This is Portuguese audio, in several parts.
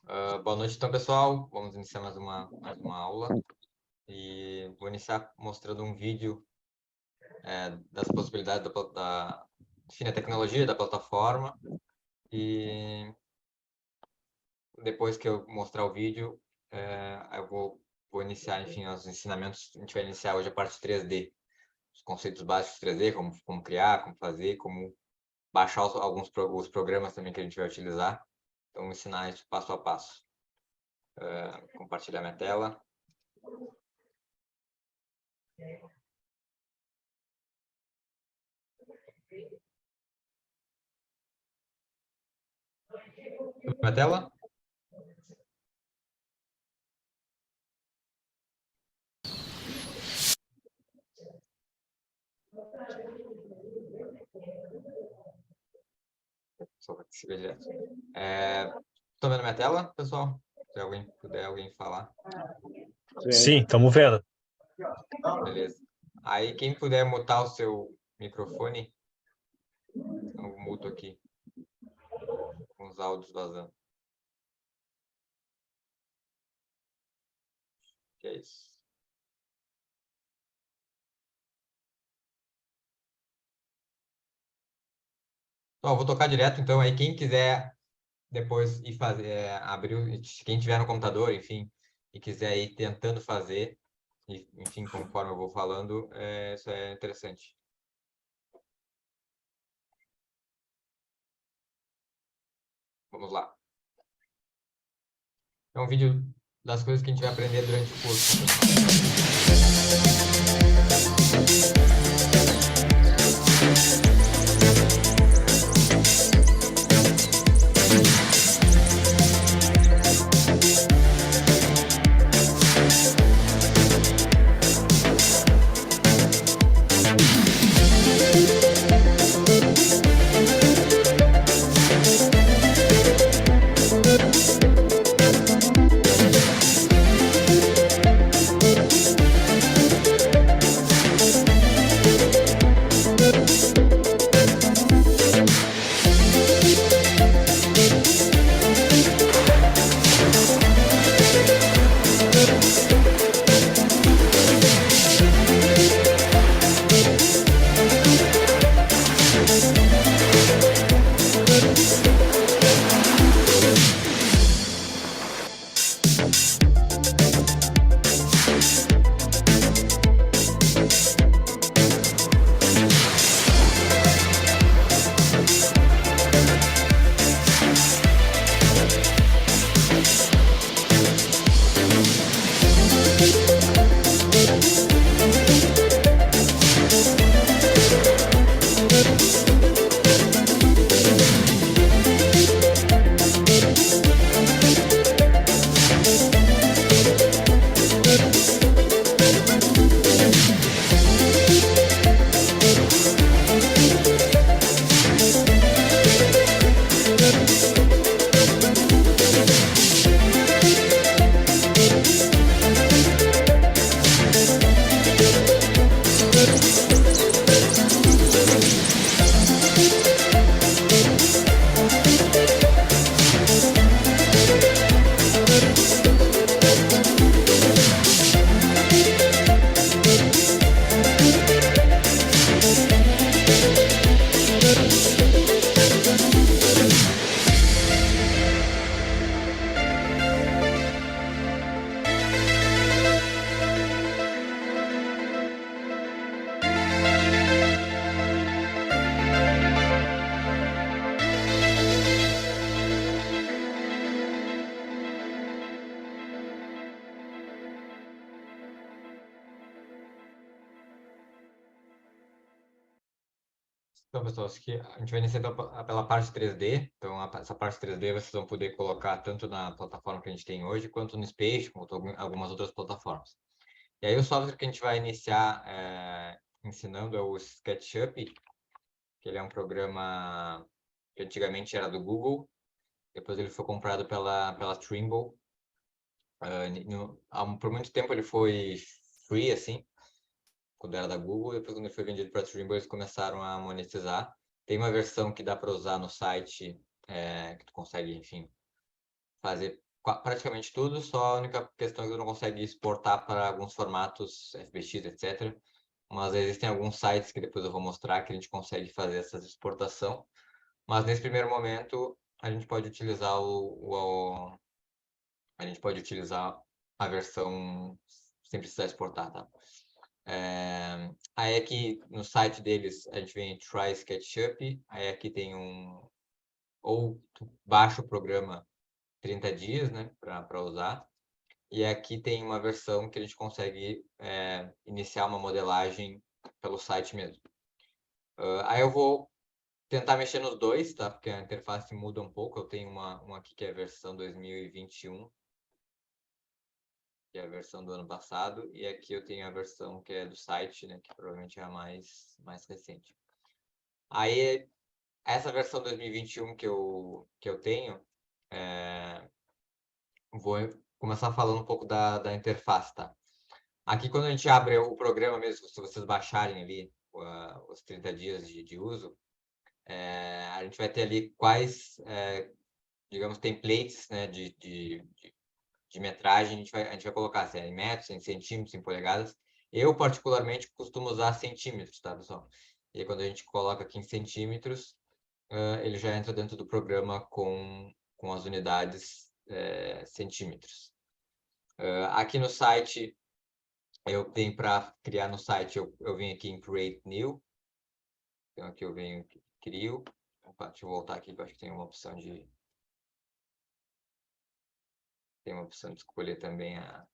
Boa noite, então, pessoal. Vamos iniciar mais uma aula. E vou iniciar mostrando um vídeo das possibilidades enfim, da tecnologia da plataforma. E depois que eu mostrar o vídeo, eu vou iniciar, enfim, os ensinamentos. A gente vai iniciar hoje a parte 3D. Os conceitos básicos de 3D, como criar, como fazer, como baixar os programas também que a gente vai utilizar. Então, vou ensinar isso passo a passo. Compartilhar minha tela. Minha tela? Só para que se veja direto. Estão vendo minha tela, pessoal? Se alguém puder falar. Sim, estamos vendo. Beleza. Aí, quem puder mutar o seu microfone, eu muto aqui, com os áudios vazando. Que é isso. Bom, vou tocar direto, então, aí quem quiser depois ir fazer, quem tiver no computador, enfim, e quiser ir tentando fazer, enfim, conforme eu vou falando, isso é interessante. Vamos lá. É um vídeo das coisas que a gente vai aprender durante o curso, Então, pessoal, acho que a gente vai iniciar pela parte 3D. Então, essa parte 3D vocês vão poder colocar tanto na plataforma que a gente tem hoje, quanto no Space, quanto algumas outras plataformas. E aí, o software que a gente vai iniciar ensinando é o SketchUp, que ele é um programa que antigamente era do Google, depois ele foi comprado pela Trimble. Por muito tempo ele foi free, assim, quando era da Google, depois quando ele foi vendido para a Trimble, eles começaram a monetizar. Tem uma versão que dá para usar no site, que tu consegue, enfim, fazer praticamente tudo, só a única questão é que tu não consegue exportar para alguns formatos FBX, etc. Mas existem alguns sites que depois eu vou mostrar que a gente consegue fazer essa exportação. Mas nesse primeiro momento, a gente pode utilizar a gente pode utilizar a versão sem precisar exportar, tá? Aí aqui no site deles a gente vem em Try SketchUp, aí aqui tem ou tu baixa o programa 30 dias, né, para usar, e aqui tem uma versão que a gente consegue iniciar uma modelagem pelo site mesmo. Aí eu vou tentar mexer nos dois, tá? Porque a interface muda um pouco. Eu tenho uma aqui que é a versão 2021, que é a versão do ano passado, e aqui eu tenho a versão que é do site, né? Que provavelmente é a mais recente. Aí, essa versão 2021 que eu tenho, vou começar falando um pouco da interface, tá? Aqui, quando a gente abre o programa mesmo, se vocês baixarem ali os 30 dias de uso, a gente vai ter ali quais, digamos, templates, né, de metragem a gente vai colocar se é em metros, em centímetros, em polegadas. Eu, particularmente, costumo usar centímetros, tá, pessoal? E aí, quando a gente coloca aqui em centímetros, ele já entra dentro do programa com as unidades centímetros. Aqui no site, eu tenho para criar no site, eu vim aqui em Create New. Então, aqui eu venho, crio. Opa, deixa eu voltar aqui, que eu acho que tem uma opção de... Tem uma opção de escolher também a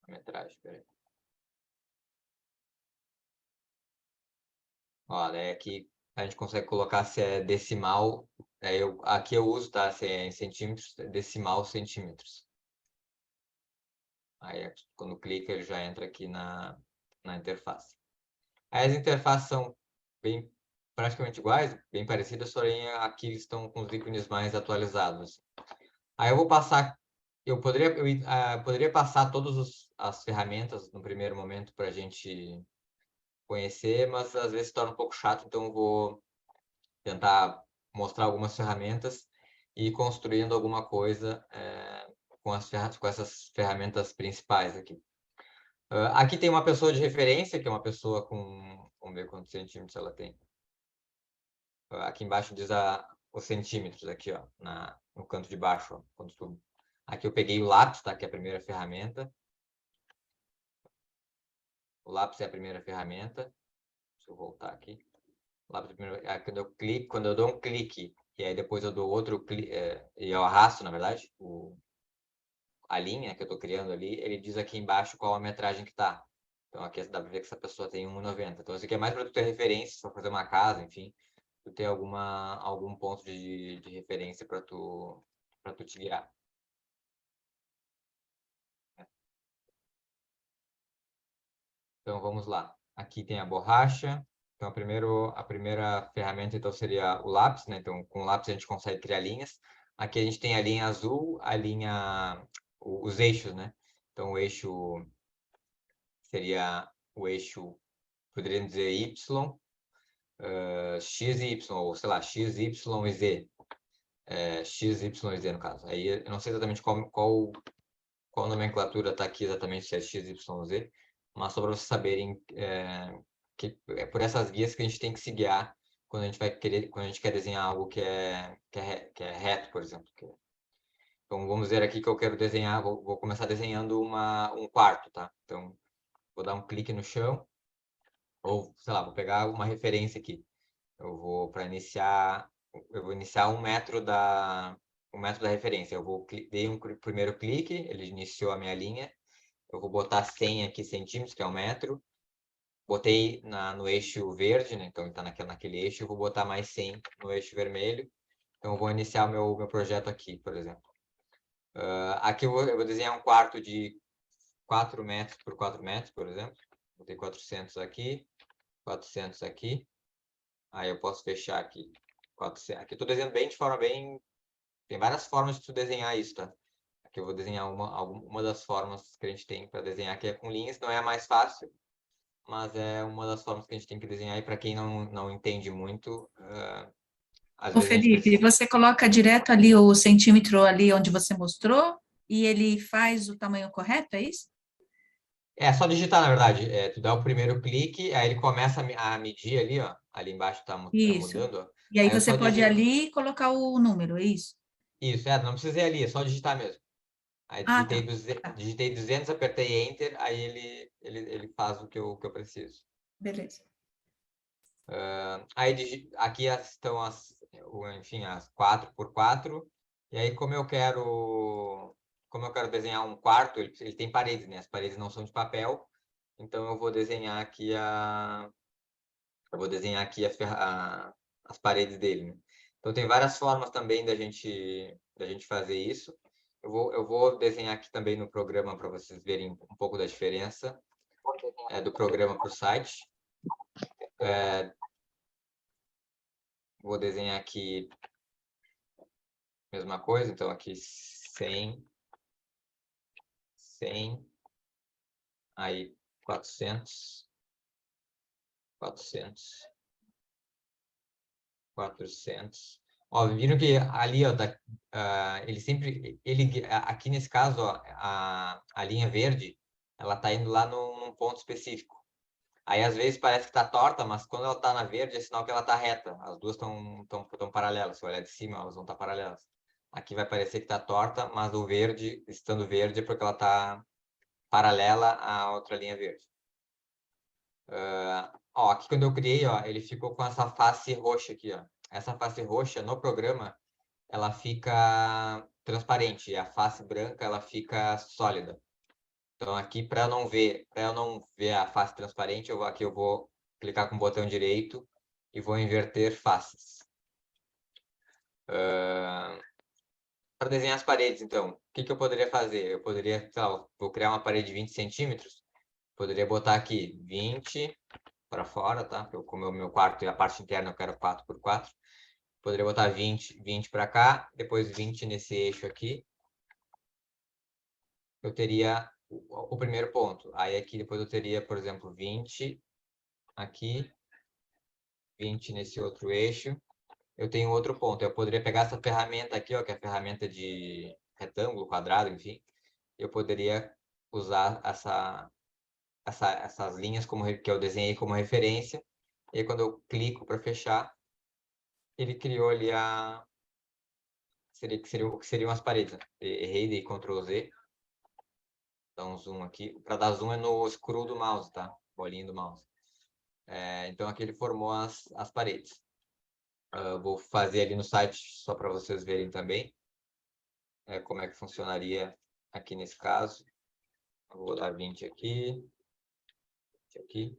metragem. Peraí. Ó, daí aqui a gente consegue colocar se é decimal. Aqui eu uso, tá? Se é em centímetros, decimal centímetros. Aí quando clica ele já entra aqui na interface. Aí as interfaces são praticamente iguais, bem parecidas, porém aqui eles estão com os ícones mais atualizados. Aí eu vou passar, poderia passar todas as ferramentas no primeiro momento para a gente conhecer, mas às vezes se torna um pouco chato, então eu vou tentar mostrar algumas ferramentas e ir construindo alguma coisa com essas ferramentas principais aqui. Aqui tem uma pessoa de referência, que é uma pessoa com... Vamos ver quantos centímetros ela tem. Aqui embaixo diz os centímetros, aqui, ó, no canto de baixo. Ó, aqui eu peguei o lápis, tá? Que é a primeira ferramenta. O lápis é a primeira ferramenta. Deixa eu voltar aqui. O lápis é a primeira... Quando eu dou um clique, e aí depois eu dou outro clique, e eu arrasto, na verdade, a linha que eu estou criando ali, ele diz aqui embaixo qual a metragem que está. Então aqui dá para ver que essa pessoa tem 1,90. Então isso aqui é mais para tu ter referência, para fazer uma casa, enfim, tu ter algum ponto de referência para tu te guiar. Então vamos lá. Aqui tem a borracha. Então a primeira ferramenta então seria o lápis, né? Então com o lápis a gente consegue criar linhas. Aqui a gente tem a linha azul, os eixos, né? Então o eixo seria o eixo, poderíamos dizer Y, X e Y, ou sei lá, X, Y e Z. X, Y e Z no caso. Aí eu não sei exatamente qual nomenclatura está aqui exatamente, se é X, Y, Z, mas só para vocês saberem que é por essas guias que a gente tem que se guiar quando a gente quando a gente quer desenhar algo que é reto, por exemplo. Então vamos ver aqui que eu quero desenhar, vou começar desenhando um quarto, tá? Então vou dar um clique no chão, ou sei lá, vou pegar uma referência aqui. Eu vou iniciar 1 metro da referência. Dei um primeiro clique, ele iniciou a minha linha. Eu vou botar 100 aqui centímetros, que é 1 metro. Botei no eixo verde, né? Então ele está naquele eixo. Eu vou botar mais 100 no eixo vermelho. Então eu vou iniciar o meu projeto aqui, por exemplo. Aqui eu vou desenhar um quarto de 4 metros por 4 metros, por exemplo. Botei 400 aqui, 400 aqui. Aí eu posso fechar aqui. 400. Aqui eu estou desenhando bem de forma bem... Tem várias formas de tu desenhar isso, tá? Aqui eu vou desenhar uma das formas que a gente tem para desenhar, que é com linhas. Não é a mais fácil, mas é uma das formas que a gente tem que desenhar. E para quem não entende muito, às Ô, vezes a gente Felipe, precisa... você coloca direto ali o centímetro ali onde você mostrou e ele faz o tamanho correto, é isso? É só digitar, na verdade. Tu dá o primeiro clique, aí ele começa a medir ali, ó. Ali embaixo tá Isso. mudando, ó. E aí Aí eu você só pode ir digito. ali e colocar o número, é isso? Isso, não precisa ir ali, é só digitar mesmo. Aí Ah, tá. Tá. digitei 200, apertei Enter, aí ele faz o que eu preciso. Beleza. Aí aqui estão enfim, as 4x4. E aí, como eu quero desenhar um quarto, ele tem paredes, né? As paredes não são de papel. Então, eu vou desenhar aqui as paredes dele, né? Então, tem várias formas também da gente fazer isso. Eu vou desenhar aqui também no programa para vocês verem um pouco da diferença do programa para o site. Vou desenhar aqui mesma coisa, então aqui 100, aí 400, 400. Ó, viram que ali, ó, aqui nesse caso, ó, a linha verde, ela tá indo lá num ponto específico. Aí às vezes parece que tá torta, mas quando ela tá na verde é sinal que ela tá reta. As duas estão paralelas. Se olhar de cima, elas vão estar paralelas. Aqui vai parecer que tá torta, mas o verde, estando verde, é porque ela tá paralela à outra linha verde. Ó, aqui quando eu criei, ó, ele ficou com essa face roxa aqui, ó. Essa face roxa no programa, ela fica transparente, e a face branca ela fica sólida. Então aqui para eu não ver a face transparente, eu vou clicar com o botão direito e vou inverter faces. Para desenhar as paredes, então, o que eu poderia fazer? Eu poderia, vou criar uma parede de 20 centímetros, poderia botar aqui 20 para fora, tá? Como é o meu quarto e a parte interna eu quero 4x4. Poderia botar 20 para cá, depois 20 nesse eixo aqui. Eu teria o primeiro ponto. Aí aqui depois eu teria, por exemplo, 20 aqui, 20 nesse outro eixo. Eu tenho outro ponto. Eu poderia pegar essa ferramenta aqui, ó, que é a ferramenta de retângulo, quadrado, enfim. Eu poderia usar essas linhas que eu desenhei como referência. E aí, quando eu clico para fechar, ele criou ali o que seriam as paredes, né? Errei, dei Ctrl Z. Dá um zoom aqui. Para dar zoom é no scroll do mouse, tá? Bolinha do mouse. Então aqui ele formou as paredes. Vou fazer ali no site só para vocês verem também como é que funcionaria aqui nesse caso. Eu vou dar 20 aqui, 20 aqui.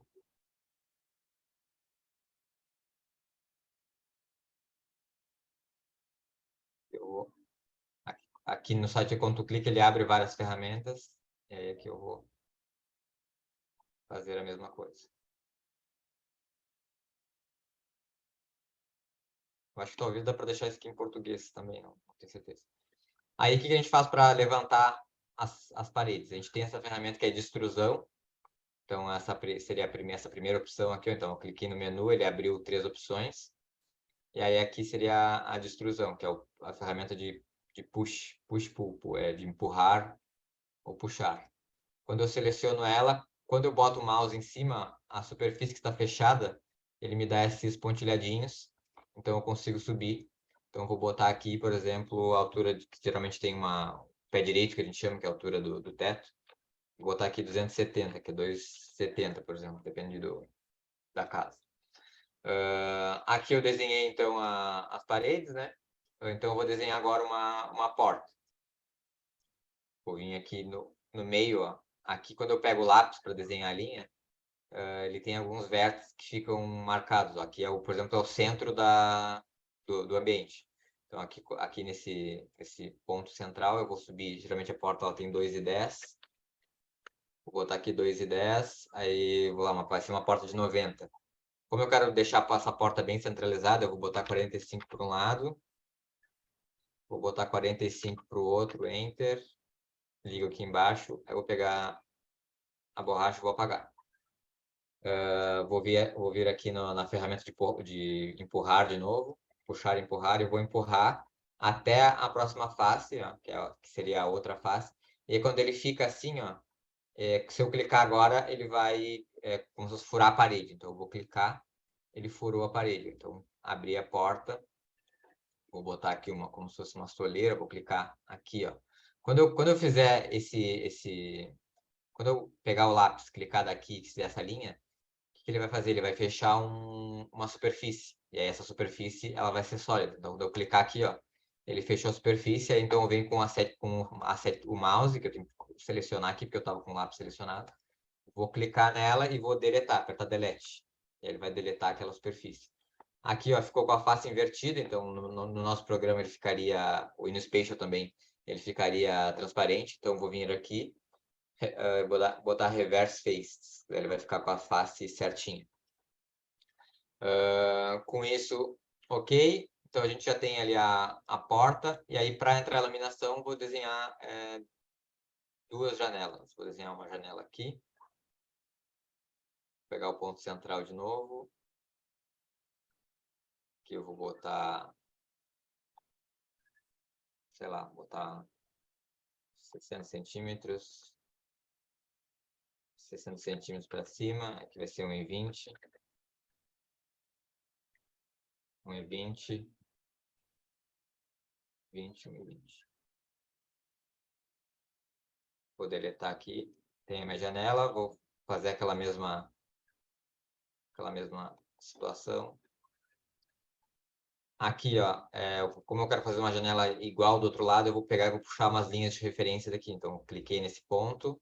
Aqui no site, quando tu clica, ele abre várias ferramentas. E aí aqui eu vou fazer a mesma coisa. Eu acho que talvez dá para deixar isso aqui em português também, não tenho certeza. Aí o que a gente faz para levantar as paredes? A gente tem essa ferramenta que é de extrusão. Então, essa seria essa primeira opção aqui. Então, eu cliquei no menu, ele abriu 3 opções. E aí aqui seria a de extrusão, que é a ferramenta de push-pull, de empurrar ou puxar. Quando eu seleciono ela, quando eu boto o mouse em cima, a superfície que está fechada, ele me dá esses pontilhadinhos. Então, eu consigo subir. Então, eu vou botar aqui, por exemplo, a altura que geralmente tem pé direito, que a gente chama, que é a altura do teto. Vou botar aqui 270, que é 270, por exemplo, depende da casa. Aqui eu desenhei, então, as paredes, né? Então, eu vou desenhar agora uma porta. Vou vir aqui no meio, ó. Aqui, quando eu pego o lápis para desenhar a linha, ele tem alguns vértices que ficam marcados. Ó. Aqui, por exemplo, é o centro do ambiente. Então, aqui nesse ponto central, eu vou subir. Geralmente, a porta ela tem 2,10. Vou botar aqui 2,10. Aí, vou lá, vai ser uma porta de 90. Como eu quero deixar essa porta bem centralizada, eu vou botar 45 para um lado. Vou botar 45 para o outro, Enter. Ligo aqui embaixo. Aí eu vou pegar a borracha e vou apagar. Vou vir aqui na ferramenta de empurrar de novo. puxar, empurrar, eu vou empurrar até a próxima face, ó, que seria a outra face. E aí, quando ele fica assim, ó, se eu clicar agora, ele vai como se fosse furar a parede. Então, eu vou clicar, ele furou a parede. Então, abri a porta, vou botar aqui como se fosse uma soleira, vou clicar aqui, ó. Quando eu fizer quando eu pegar o lápis, clicar daqui e fizer essa linha, o que ele vai fazer? Ele vai fechar uma superfície. E aí essa superfície, ela vai ser sólida. Então, quando eu clicar aqui, ó, ele fechou a superfície, aí então eu venho com o mouse, que eu tenho que selecionar aqui, porque eu estava com o lápis selecionado. Vou clicar nela e vou deletar, apertar delete. E ele vai deletar aquela superfície. Aqui, ó, ficou com a face invertida, então no nosso programa ele ficaria, o InnoSpatial também, ele ficaria transparente. Então, eu vou vir aqui, botar reverse face, ele vai ficar com a face certinha. Com isso, ok. Então, a gente já tem ali a porta, e aí para entrar a iluminação, vou desenhar duas janelas. Vou desenhar uma janela aqui. Vou pegar o ponto central de novo. Aqui eu vou botar, sei lá, botar 60 centímetros. 60 centímetros para cima, aqui vai ser 1,20. 1,20. 20, 1,20. Vou deletar aqui. Tem a minha janela, vou fazer aquela mesma situação. Aqui, ó, como eu quero fazer uma janela igual do outro lado, eu vou pegar e vou puxar umas linhas de referência daqui. Então, eu cliquei nesse ponto.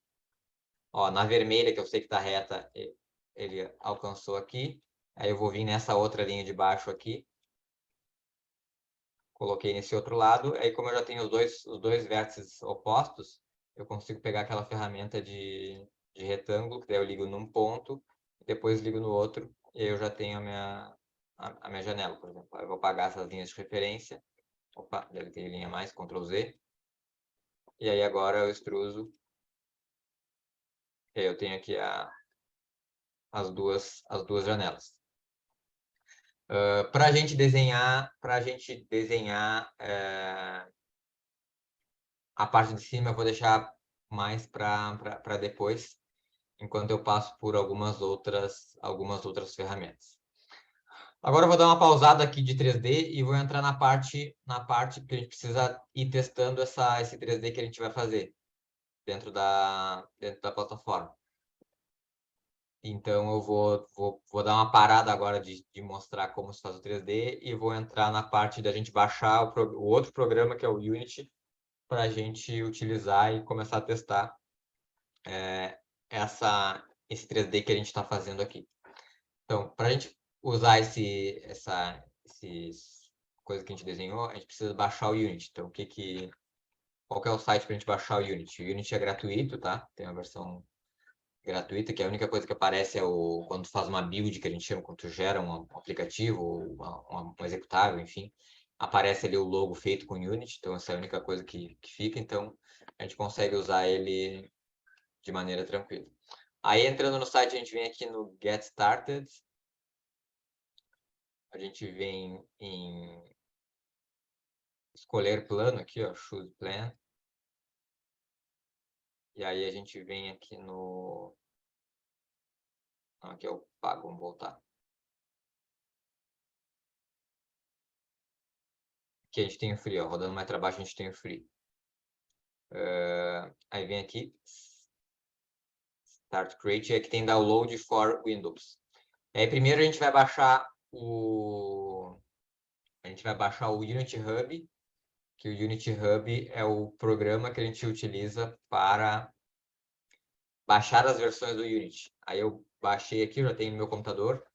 Ó, na vermelha, que eu sei que está reta, ele alcançou aqui. Aí eu vou vir nessa outra linha de baixo aqui. Coloquei nesse outro lado. Aí, como eu já tenho os dois vértices opostos, eu consigo pegar aquela ferramenta de retângulo, que daí eu ligo num ponto, depois ligo no outro, e aí eu já tenho a minha janela, por exemplo. Eu vou apagar essas linhas de referência. Opa, deve ter linha mais, Ctrl Z. E aí agora eu extruso. E aí eu tenho aqui as duas janelas. Para a gente desenhar, a parte de cima, eu vou deixar mais para depois, enquanto eu passo por algumas outras ferramentas. Agora eu vou dar uma pausada aqui de 3D e vou entrar na parte que a gente precisa ir testando esse 3D que a gente vai fazer dentro da plataforma. Então, eu vou dar uma parada agora de mostrar como se faz o 3D e vou entrar na parte da gente baixar o outro programa, que é o Unity, para a gente utilizar e começar a testar esse 3D que a gente está fazendo aqui. Então, para a gente usar esses coisas que a gente desenhou, a gente precisa baixar o Unity. Então, qual que é o site para a gente baixar o Unity? O Unity é gratuito, tá? Tem uma versão gratuita, que a única coisa que aparece quando tu faz uma build, que a gente chama, quando tu gera um aplicativo, um executável, enfim, aparece ali o logo feito com Unity, então essa é a única coisa que fica, então a gente consegue usar ele de maneira tranquila. Aí, entrando no site, a gente vem aqui no Get Started, a gente vem em escolher plano aqui, ó, Choose Plan, e aí a gente vem aqui no... Aqui é o pago, vamos voltar. Aqui a gente tem o free, ó, rodando mais para baixo a gente tem o free. Aí vem aqui, Start Create, e aqui tem Download for Windows. Aí primeiro a gente vai baixar o Unity Hub, que o Unity Hub é o programa que a gente utiliza para baixar as versões do Unity. Aí eu baixei aqui, já tenho no meu computador.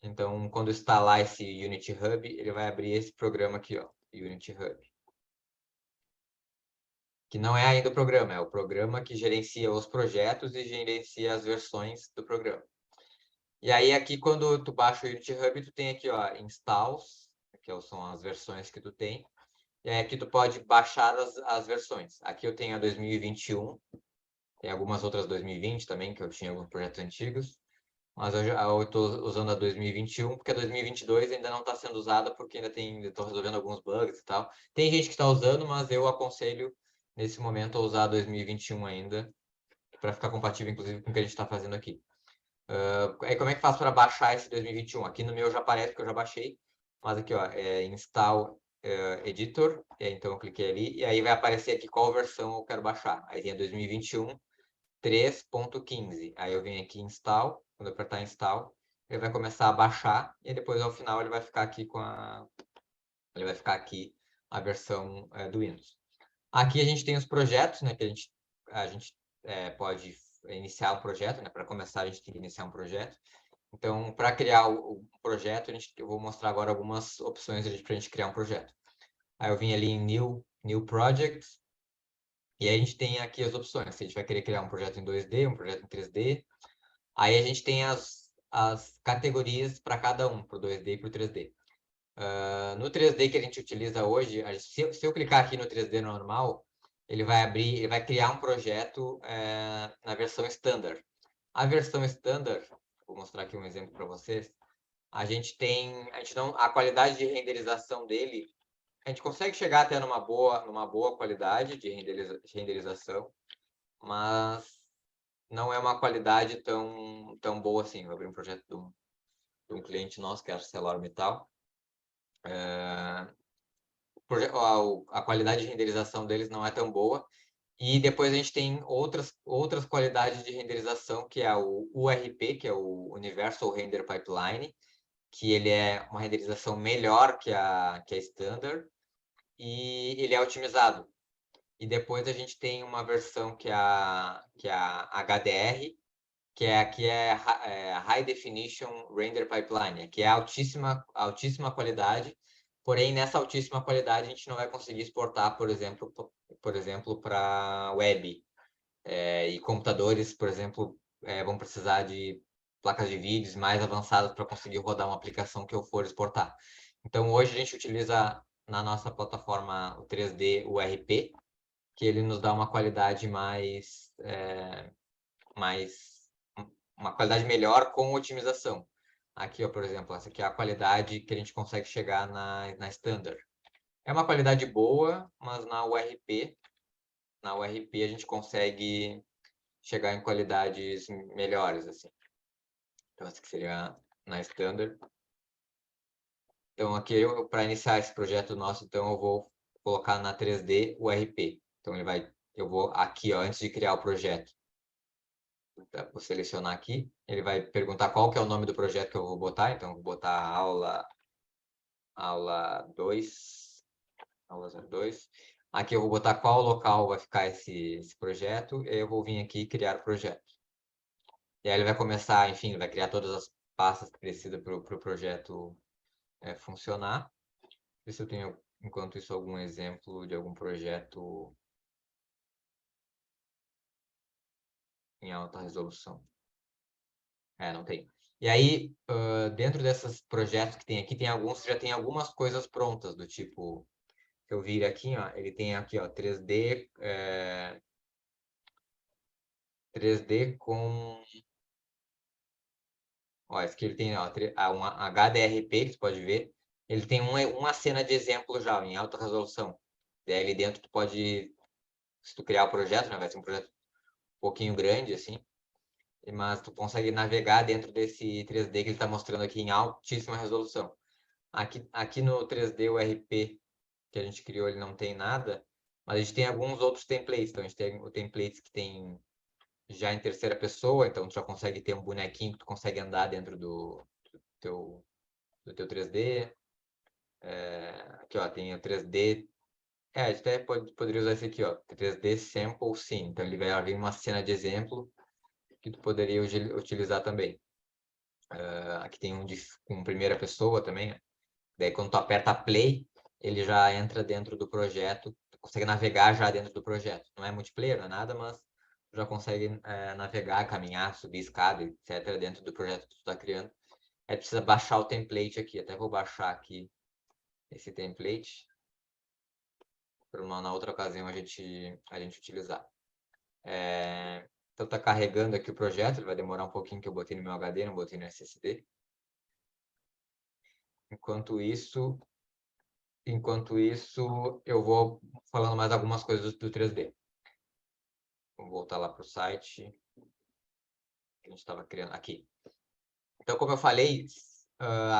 Então, quando instalar esse Unity Hub, ele vai abrir esse programa aqui, ó, Unity Hub. Que não é ainda o programa, é o programa que gerencia os projetos e gerencia as versões do programa. E aí, aqui, quando tu baixa o Unity Hub, tu tem aqui, ó, installs, que são as versões que tu tem. E aí, aqui tu pode baixar as versões. Aqui eu tenho a 2021, tem algumas outras 2020 também, que eu tinha alguns projetos antigos. mas eu estou usando a 2021, porque a 2022 ainda não está sendo usada, porque ainda estou resolvendo alguns bugs e tal. Tem gente que está usando, mas eu aconselho, nesse momento, a usar a 2021 ainda, para ficar compatível, inclusive, com o que a gente está fazendo aqui. Aí como é que faz para baixar esse 2021? Aqui no meu já aparece que eu já baixei, mas aqui, ó, install editor, então eu cliquei ali, e aí vai aparecer aqui qual versão eu quero baixar. Aí tem a 2021 3.15. Aí eu venho aqui em install, quando eu apertar install, ele vai começar a baixar, e depois ao final ele vai ficar aqui ele vai ficar aqui a versão do Windows. Aqui a gente tem os projetos, né, que a gente pode iniciar um projeto, né, para começar a gente tem que iniciar um projeto. Então, para criar o projeto, eu vou mostrar agora algumas opções para a gente criar um projeto. Aí eu vim ali em New Project, e aí a gente tem aqui as opções. Se a gente vai querer criar um projeto em 2D, um projeto em 3D. Aí a gente tem as categorias para cada um, para o 2D e para o 3D. No 3D que a gente utiliza hoje, se eu clicar aqui no 3D normal, ele vai criar um projeto na versão standard. A versão standard, vou mostrar aqui um exemplo para vocês. A gente não, a qualidade de renderização dele, a gente consegue chegar até numa boa qualidade de renderização, mas não é uma qualidade tão boa assim. Vou abrir um projeto de um cliente nosso, que é a ArcelorMittal. A qualidade de renderização deles não é tão boa. E depois a gente tem outras qualidades de renderização, que é o URP, que é o Universal Render Pipeline, que ele é uma renderização melhor que a Standard, e ele é otimizado. E depois a gente tem uma versão que é a HDR, que aqui é High Definition Render Pipeline, que é altíssima qualidade, porém nessa altíssima qualidade a gente não vai conseguir exportar, por exemplo, para web. E computadores, por exemplo, vão precisar de placas de vídeos mais avançadas para conseguir rodar uma aplicação que eu for exportar. Então hoje a gente utiliza na nossa plataforma o 3D URP, que ele nos dá uma qualidade uma qualidade melhor com otimização. Aqui, ó, por exemplo, essa aqui é a qualidade que a gente consegue chegar na Standard. É uma qualidade boa, mas na URP a gente consegue chegar em qualidades melhores, assim. Então, essa aqui seria na Standard. Então, aqui, para iniciar esse projeto nosso, então, eu vou colocar na 3D URP. Então, eu vou aqui, ó, antes de criar o projeto, vou selecionar aqui, ele vai perguntar qual que é o nome do projeto que eu vou botar, então eu vou botar aula 2, aula 02. Aqui eu vou botar qual local vai ficar esse projeto, e eu vou vir aqui e criar o projeto. E aí ele vai começar, enfim, ele vai criar todas as pastas que precisa para o projeto funcionar. Ver se eu tenho, enquanto isso, algum exemplo de algum projeto em alta resolução. Não tem. E aí, dentro desses projetos que tem aqui, tem alguns que já tem algumas coisas prontas, do tipo, se eu vir aqui, ó, ele tem aqui, ó, 3D, 3D com... Ó, esse aqui ele tem, ó, um HDRP, que você pode ver, ele tem uma cena de exemplo já, em alta resolução. E aí, ali dentro, tu pode, se tu criar o projeto, né, vai ser um projeto um pouquinho grande, assim, mas tu consegue navegar dentro desse 3D que ele está mostrando aqui em altíssima resolução. Aqui no 3D URP que a gente criou, ele não tem nada, mas a gente tem alguns outros templates. Então, a gente tem o templates que tem já em terceira pessoa, então tu já consegue ter um bonequinho que tu consegue andar dentro do teu 3D. Aqui, ó, tem o 3D. A gente até poderia usar esse aqui, ó, 3D Sample Scene. Então, ele vai vir uma cena de exemplo que tu poderia utilizar também. Aqui tem um com primeira pessoa também. Daí, quando tu aperta play, ele já entra dentro do projeto, tu consegue navegar já dentro do projeto. Não é multiplayer, não é nada, mas tu já consegue navegar, caminhar, subir escada, etc., dentro do projeto que tu está criando. Aí precisa baixar o template aqui. Até vou baixar aqui esse template para na outra ocasião a gente utilizar. Então tá carregando aqui o projeto, ele vai demorar um pouquinho que eu botei no meu HD, não botei no SSD. Enquanto isso, eu vou falando mais algumas coisas do 3D. Vamos voltar lá para o site que a gente estava criando aqui. Então, como eu falei,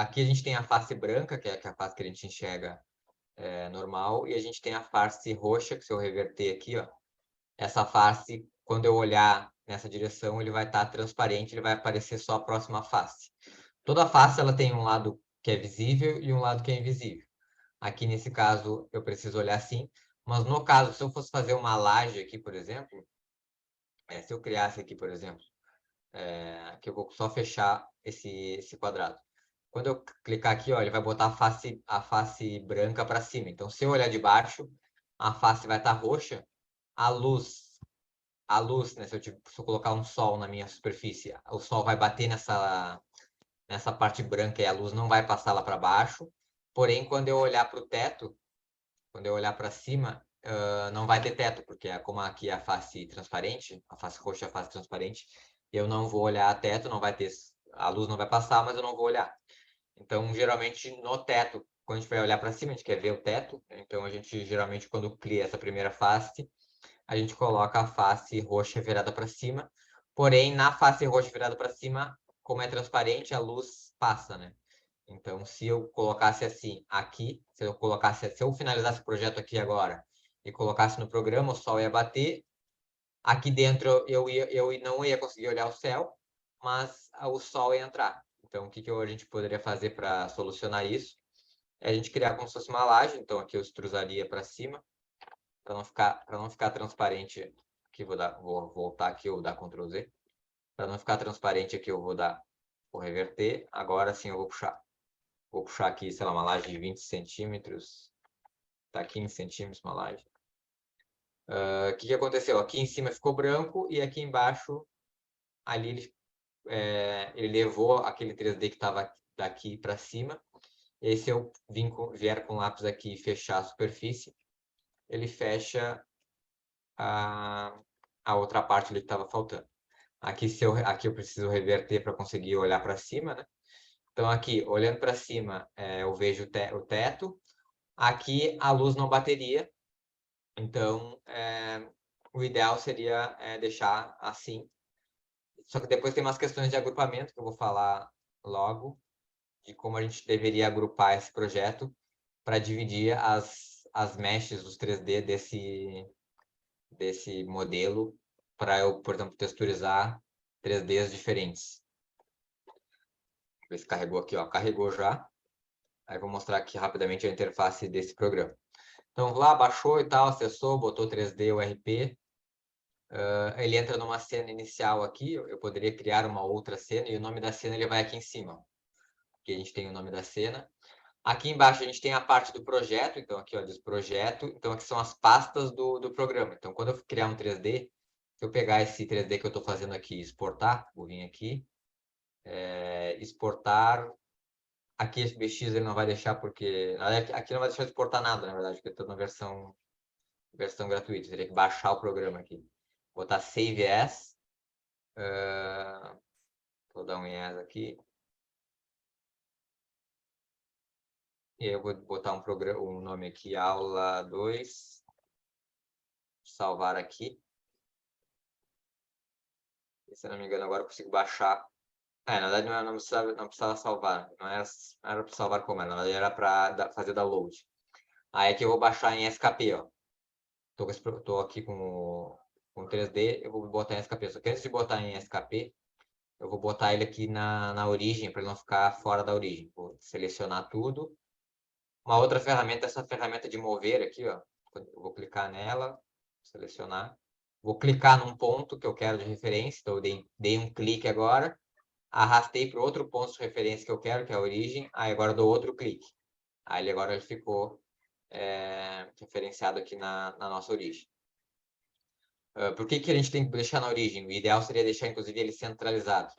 aqui a gente tem a face branca, que é a face que a gente enxerga normal, e a gente tem a face roxa, que se eu reverter aqui, ó, essa face, quando eu olhar nessa direção, ele vai estar transparente, ele vai aparecer só a próxima face. Toda face ela tem um lado que é visível e um lado que é invisível. Aqui nesse caso eu preciso olhar assim, mas no caso, se eu fosse fazer uma laje aqui, por exemplo, se eu criasse aqui, por exemplo, aqui eu vou só fechar esse quadrado. Quando eu clicar aqui, ó, ele vai botar a face branca para cima. Então, se eu olhar de baixo, a face vai estar roxa. A luz, né? Se eu colocar um sol na minha superfície, o sol vai bater nessa parte branca e a luz não vai passar lá para baixo. Porém, quando eu olhar para o teto, quando eu olhar para cima, não vai ter teto, porque como aqui é a face transparente, a face roxa é a face transparente, eu não vou olhar a teto, não vai ter, a luz não vai passar, mas eu não vou olhar. Então, geralmente, no teto, quando a gente vai olhar para cima, a gente quer ver o teto, então a gente, geralmente, quando cria essa primeira face, a gente coloca a face roxa virada para cima, porém, na face roxa virada para cima, como é transparente, a luz passa, né? Então, se eu colocasse assim aqui, se eu finalizasse o projeto aqui agora e colocasse no programa, o sol ia bater. Aqui dentro eu não ia conseguir olhar o céu, mas o sol ia entrar. Então, o que a gente poderia fazer para solucionar isso? É a gente criar como se fosse uma laje. Então, aqui eu extrusaria para cima, para não ficar transparente. Aqui vou voltar aqui, eu vou dar Ctrl Z. Para não ficar transparente aqui, vou reverter. Agora sim eu vou puxar. Vou puxar aqui, sei lá, uma laje de 20 centímetros. Tá 15 centímetros uma laje. O que aconteceu? Aqui em cima ficou branco e aqui embaixo, ali ele levou aquele 3D que estava daqui para cima. E aí, se eu vier com o lápis aqui e fechar a superfície, ele fecha a outra parte ali que estava faltando. Aqui eu preciso reverter para conseguir olhar para cima, né? Então, aqui, olhando para cima, eu vejo o teto. Aqui, a luz não bateria. Então, o ideal seria deixar assim. Só que depois tem umas questões de agrupamento que eu vou falar logo, de como a gente deveria agrupar esse projeto para dividir as meshes dos 3D desse modelo para eu, por exemplo, texturizar 3Ds diferentes. Vou ver se carregou aqui, ó. Carregou já. Aí vou mostrar aqui rapidamente a interface desse programa. Então, lá, baixou e tal, acessou, botou 3D URP. Ele entra numa cena inicial aqui, eu poderia criar uma outra cena e o nome da cena ele vai aqui em cima. Aqui a gente tem o nome da cena. Aqui embaixo a gente tem a parte do projeto, então aqui ó, diz projeto, então aqui são as pastas do programa. Então quando eu criar um 3D, se eu pegar esse 3D que eu estou fazendo aqui e exportar, vou vir aqui, exportar, aqui esse BX ele não vai deixar porque, aqui não vai deixar de exportar nada, na verdade, porque eu estou na versão gratuita, teria que baixar o programa aqui. Botar Save As, vou dar um yes aqui. E aí eu vou botar um nome aqui, aula 2. Salvar aqui. E, se não me engano, agora eu consigo baixar. Na verdade não precisava salvar. Não era para salvar como era, na verdade era para fazer download. Aí aqui eu vou baixar em SKP, ó. Tô aqui com 3D, eu vou botar em SKP. Só que antes de botar em SKP, eu vou botar ele aqui na origem, para ele não ficar fora da origem. Vou selecionar tudo. Uma outra ferramenta, essa ferramenta de mover aqui, ó. Eu vou clicar nela, selecionar. Vou clicar num ponto que eu quero de referência, então eu dei um clique agora, arrastei para outro ponto de referência que eu quero, que é a origem, aí agora dou outro clique. Aí agora ele ficou referenciado aqui na nossa origem. Por que a gente tem que deixar na origem? O ideal seria deixar, inclusive, ele centralizado.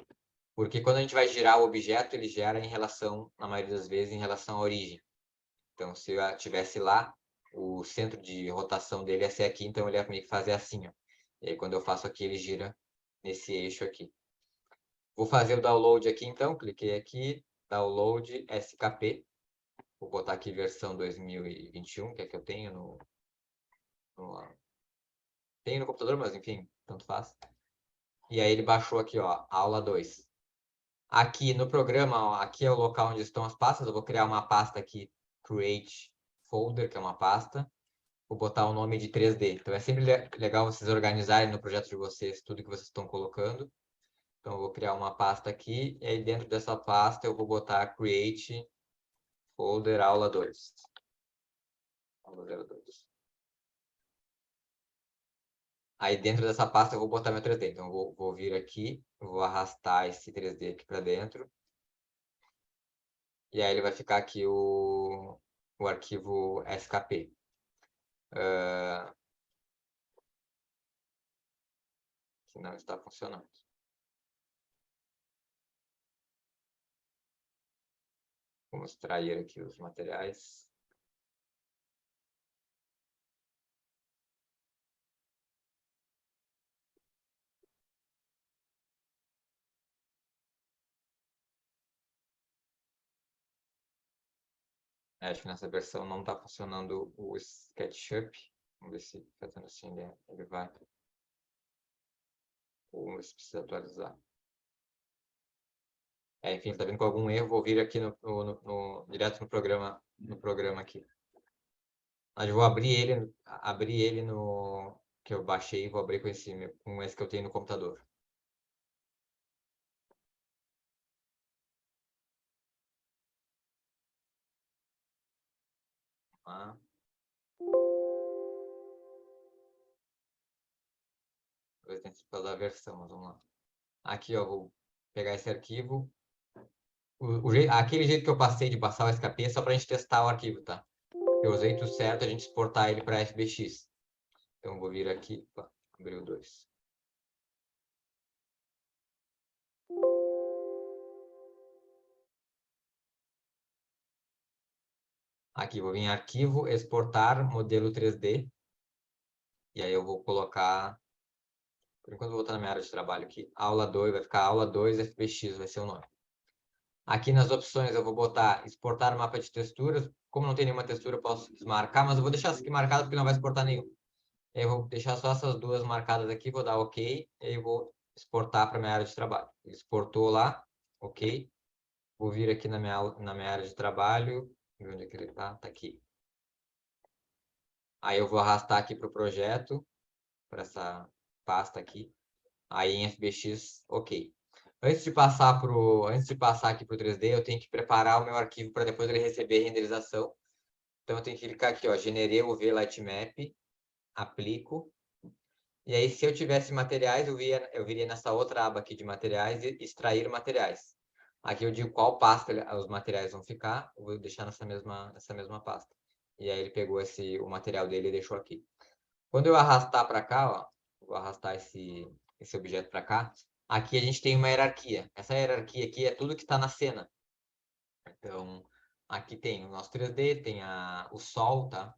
Porque quando a gente vai girar o objeto, ele gera em relação, na maioria das vezes, em relação à origem. Então, se eu estivesse lá, o centro de rotação dele ia ser aqui, então ele ia meio que fazer assim, ó. E aí, quando eu faço aqui, ele gira nesse eixo aqui. Vou fazer o download aqui, então. Cliquei aqui, download SKP. Vou botar aqui versão 2021, que é que eu tenho tenho no computador, mas enfim, tanto faz. E aí ele baixou aqui, ó, aula 2. Aqui no programa, ó, aqui é o local onde estão as pastas. Eu vou criar uma pasta aqui, create folder, que é uma pasta. Vou botar o nome de 3D. Então é sempre legal vocês organizarem no projeto de vocês tudo que vocês estão colocando. Então eu vou criar uma pasta aqui, e aí dentro dessa pasta eu vou botar create folder aula 2. Aula 02. Aí dentro dessa pasta eu vou botar meu 3D. Então eu vou vir aqui, vou arrastar esse 3D aqui para dentro. E aí ele vai ficar aqui o arquivo SKP. Que não está funcionando. Vamos extrair aqui os materiais. Acho que nessa versão não está funcionando o SketchUp. Vamos ver se fazendo assim ele vai. Ou se precisa atualizar. Enfim, está vindo com algum erro. Vou vir aqui direto no programa aqui. Mas vou abrir ele no que eu baixei, vou abrir com esse que eu tenho no computador. Tá? Talvez tenha sido da versão, mas vamos lá. Aqui, ó, vou pegar esse arquivo. Aquele jeito que eu passei de passar o SKP é só para a gente testar o arquivo, tá? Eu usei tudo certo, a gente exportar ele para FBX. Então, vou vir aqui, abrir o 2. Aqui, vou vir em arquivo, exportar modelo 3D. E aí eu vou colocar, por enquanto eu vou botar na minha área de trabalho aqui, aula 2, vai ficar aula 2 FBX, vai ser o nome. Aqui nas opções eu vou botar exportar mapa de texturas. Como não tem nenhuma textura, eu posso desmarcar, mas eu vou deixar isso aqui marcado porque não vai exportar nenhum. Eu vou deixar só essas duas marcadas aqui, vou dar OK, e aí vou exportar para minha área de trabalho. Exportou lá, OK. Vou vir aqui na minha área de trabalho. Onde é que ele está? Está aqui. Aí eu vou arrastar aqui para o projeto, para essa pasta aqui. Aí em FBX, OK. Antes de passar aqui para o 3D, eu tenho que preparar o meu arquivo para depois ele receber renderização. Então eu tenho que clicar aqui, ó, generei o VLightMap, aplico. E aí, se eu tivesse materiais, eu viria nessa outra aba aqui de materiais e extrair materiais. Aqui eu digo qual pasta os materiais vão ficar, eu vou deixar nessa mesma pasta. E aí ele pegou o material dele e deixou aqui. Quando eu arrastar para cá, ó, vou arrastar esse objeto para cá, aqui a gente tem uma hierarquia. Essa hierarquia aqui é tudo que está na cena. Então, aqui tem o nosso 3D, tem o Sol, tá?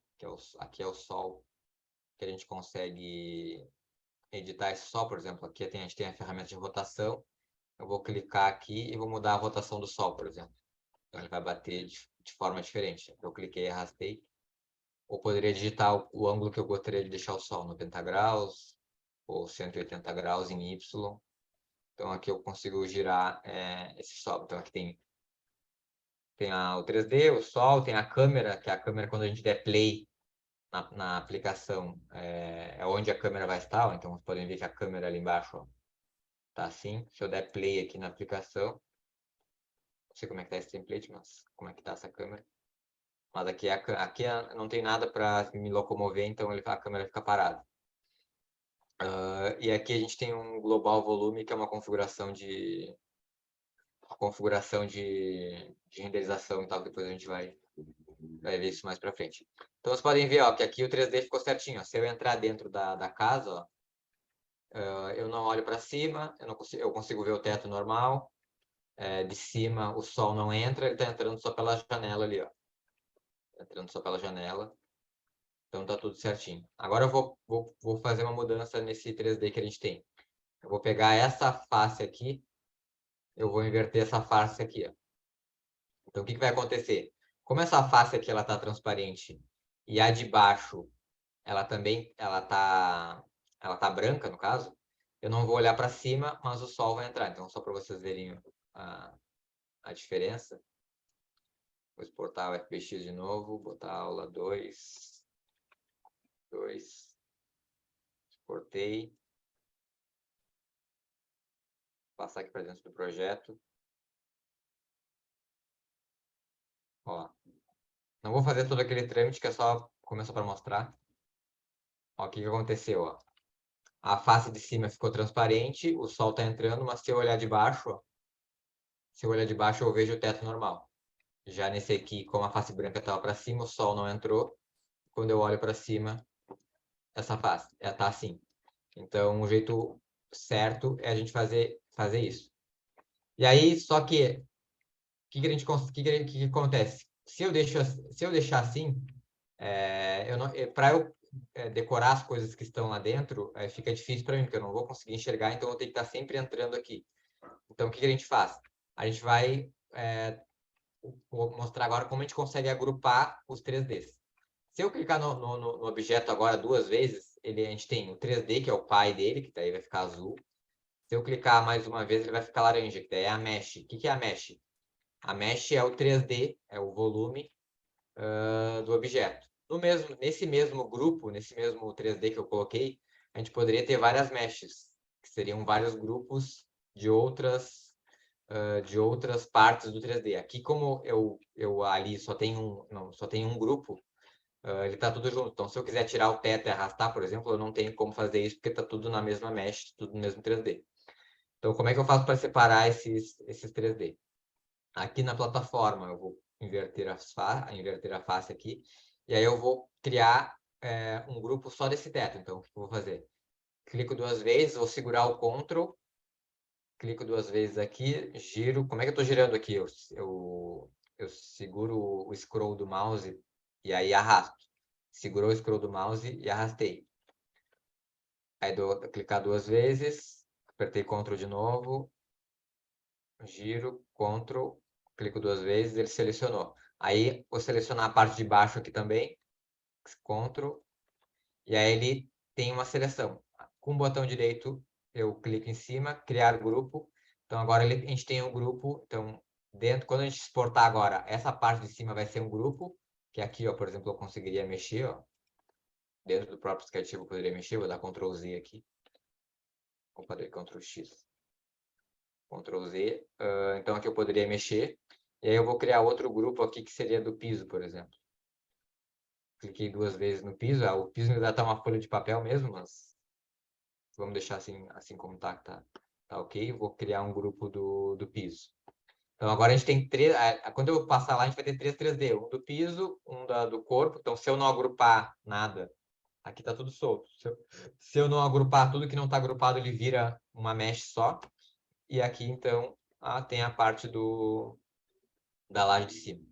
Aqui é o Sol, que a gente consegue editar esse Sol, por exemplo. Aqui a gente tem a ferramenta de rotação. Eu vou clicar aqui e vou mudar a rotação do Sol, por exemplo. Então, ele vai bater de forma diferente. Eu cliquei e arrastei. Ou poderia digitar o ângulo que eu gostaria de deixar o Sol, 90 graus ou 180 graus em Y. Então, aqui eu consigo girar esse Sol. Então, aqui tem o 3D, o Sol, tem a câmera, que é a câmera quando a gente der play na aplicação, é onde a câmera vai estar. Então, vocês podem ver que a câmera ali embaixo está assim. Se eu der play aqui na aplicação, não sei como é que está esse template, mas como é que está essa câmera. Mas aqui não tem nada para me locomover, então a câmera fica parada. E aqui a gente tem um global volume, que é uma configuração de renderização e tal, depois a gente vai ver isso mais para frente. Então vocês podem ver, ó, que aqui o 3D ficou certinho. Ó. Se eu entrar dentro da casa, ó, eu não olho para cima, eu consigo ver o teto normal. De cima o sol não entra, ele está entrando só pela janela ali, ó. Entrando só pela janela. Então tá tudo certinho. Agora eu vou fazer uma mudança nesse 3D que a gente tem. Eu vou pegar essa face aqui, eu vou inverter essa face aqui, ó. Então, o que vai acontecer? Como essa face aqui ela está transparente e a de baixo ela também ela tá branca, no caso, eu não vou olhar para cima, mas o sol vai entrar. Então, só para vocês verem a diferença. Vou exportar o FBX de novo, botar a aula 2. Exportei. Passar aqui para dentro do projeto. Ó, não vou fazer todo aquele trâmite que é só começar para mostrar. Ó, o que aconteceu, ó. A face de cima ficou transparente, o sol está entrando, mas se eu olhar de baixo, ó, se eu olhar de baixo eu vejo o teto normal. Já nesse aqui, como a face branca estava para cima, o sol não entrou. Quando eu olho para cima, essa face está assim. Então, o jeito certo é a gente fazer isso. E aí, só que, o que acontece? Se eu deixar assim, para eu decorar as coisas que estão lá dentro, fica difícil para mim, porque eu não vou conseguir enxergar, então eu tenho que estar sempre entrando aqui. Então, o que a gente faz? A gente vai vou mostrar agora como a gente consegue agrupar os 3Ds. Se eu clicar no objeto agora 2 vezes, a gente tem o 3D, que é o pai dele, que daí vai ficar azul. Se eu clicar mais uma vez, ele vai ficar laranja, que daí é a mesh. O que é a mesh? A mesh é o 3D, é o volume do objeto. Nesse mesmo grupo, nesse mesmo 3D que eu coloquei, a gente poderia ter várias meshes, que seriam vários grupos de outras partes do 3D. Aqui, como eu ali só tem um grupo, ele está tudo junto. Então, se eu quiser tirar o teto e arrastar, por exemplo, eu não tenho como fazer isso, porque está tudo na mesma mesh, tudo no mesmo 3D. Então, como é que eu faço para separar esses 3D? Aqui na plataforma, eu vou inverter a face aqui, e aí eu vou criar um grupo só desse teto. Então, o que eu vou fazer? Clico 2 vezes, vou segurar o Ctrl, clico 2 vezes aqui, giro. Como é que eu estou girando aqui? Eu seguro o scroll do mouse e aí arrasto. Segurou o scroll do mouse e arrastei. Aí clicar 2 vezes, apertei Ctrl de novo, giro, Ctrl, clico 2 vezes, ele selecionou. Aí vou selecionar a parte de baixo aqui também, Ctrl, e aí ele tem uma seleção. Com o botão direito, eu clico em cima, criar grupo. Então agora a gente tem um grupo. Então, quando a gente exportar agora, essa parte de cima vai ser um grupo, que aqui, ó, por exemplo, eu conseguiria mexer, ó. Dentro do próprio aplicativo eu poderia mexer, vou dar Ctrl Z aqui. Opa, dei Ctrl X. Ctrl Z. Então aqui eu poderia mexer. E aí eu vou criar outro grupo aqui que seria do piso, por exemplo. Cliquei 2 vezes no piso. O piso ainda está uma folha de papel mesmo, mas vamos deixar assim como está, que tá ok. Vou criar um grupo do piso. Então agora a gente tem 3. Quando eu passar lá, a gente vai ter 3 3D. Um do piso, um do corpo. Então se eu não agrupar nada, aqui está tudo solto. Se eu não agrupar tudo que não está agrupado, ele vira uma mesh só. E aqui, então, tem a parte da laje de cima.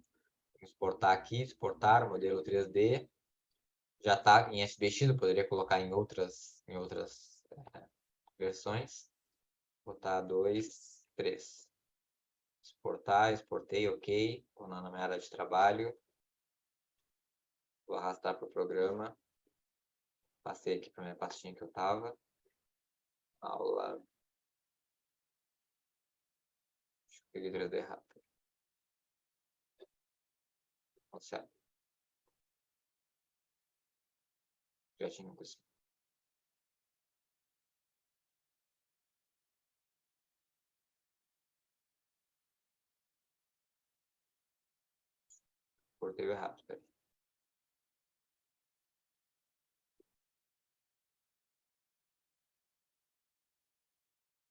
Vou exportar aqui, exportar o modelo 3D. Já está em SBX, eu poderia colocar em outras versões. Botar 2, 3. Exportar, exportei, ok. Vou na minha área de trabalho. Vou arrastar para o programa. Passei aqui para a minha pastinha que eu estava. Aula. Acho que peguei 3D errado. Certo. Já tinha um isso. Exportei errado, peraí.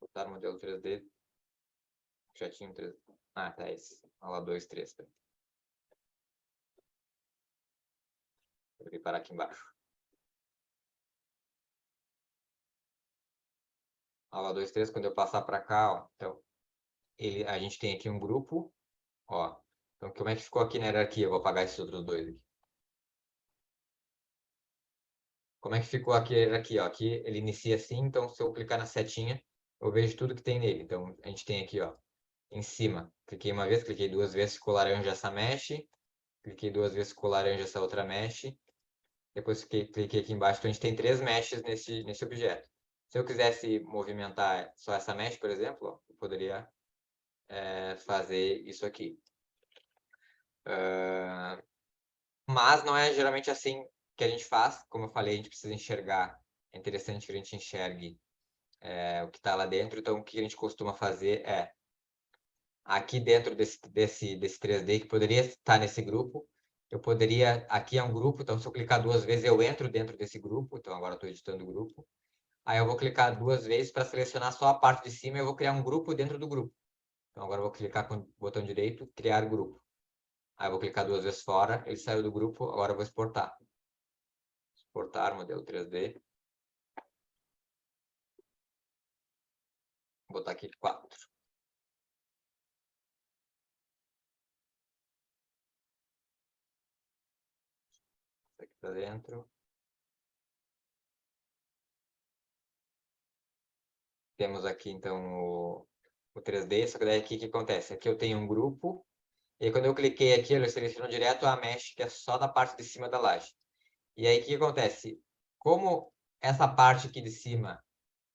Botar o modelo 3D. Já tinha um 3D. Tá esse. Aula 2, 3. Peraí. Vou preparar aqui embaixo. Aula 2, 3, quando eu passar para cá, ó. Então, a gente tem aqui um grupo, ó. Então, como é que ficou aqui na hierarquia? Eu vou apagar esses outros dois aqui. como é que ficou aqui, ó? Aqui ele inicia assim, então se eu clicar na setinha, eu vejo tudo que tem nele. Então, a gente tem aqui, ó, em cima. Cliquei uma vez, cliquei duas vezes, ficou laranja essa mesh. Cliquei duas vezes, ficou laranja essa outra mesh. Depois cliquei aqui embaixo, então a gente tem 3 meshes nesse objeto. Se eu quisesse movimentar só essa mesh, por exemplo, ó, eu poderia fazer isso aqui. Mas não é geralmente assim que a gente faz. Como eu falei, a gente precisa enxergar. É interessante que a gente enxergue o que está lá dentro. Então, o que a gente costuma fazer é, aqui dentro desse 3D, que poderia estar nesse grupo, eu poderia... Aqui é um grupo, então se eu clicar duas vezes, eu entro dentro desse grupo. Então, agora eu estou editando o grupo. Aí eu vou clicar duas vezes para selecionar só a parte de cima e eu vou criar um grupo dentro do grupo. Então, agora eu vou clicar com o botão direito, criar grupo. Aí eu vou clicar duas vezes fora, ele saiu do grupo, agora eu vou exportar. Exportar modelo 3D. Vou botar aqui 4. Isso aqui para dentro. Temos aqui, então, o 3D, só que daí aqui o que acontece? Aqui eu tenho um grupo, e aí, quando eu cliquei aqui, ele selecionou direto a mesh, que é só da parte de cima da laje. E aí, o que acontece? Como essa parte aqui de cima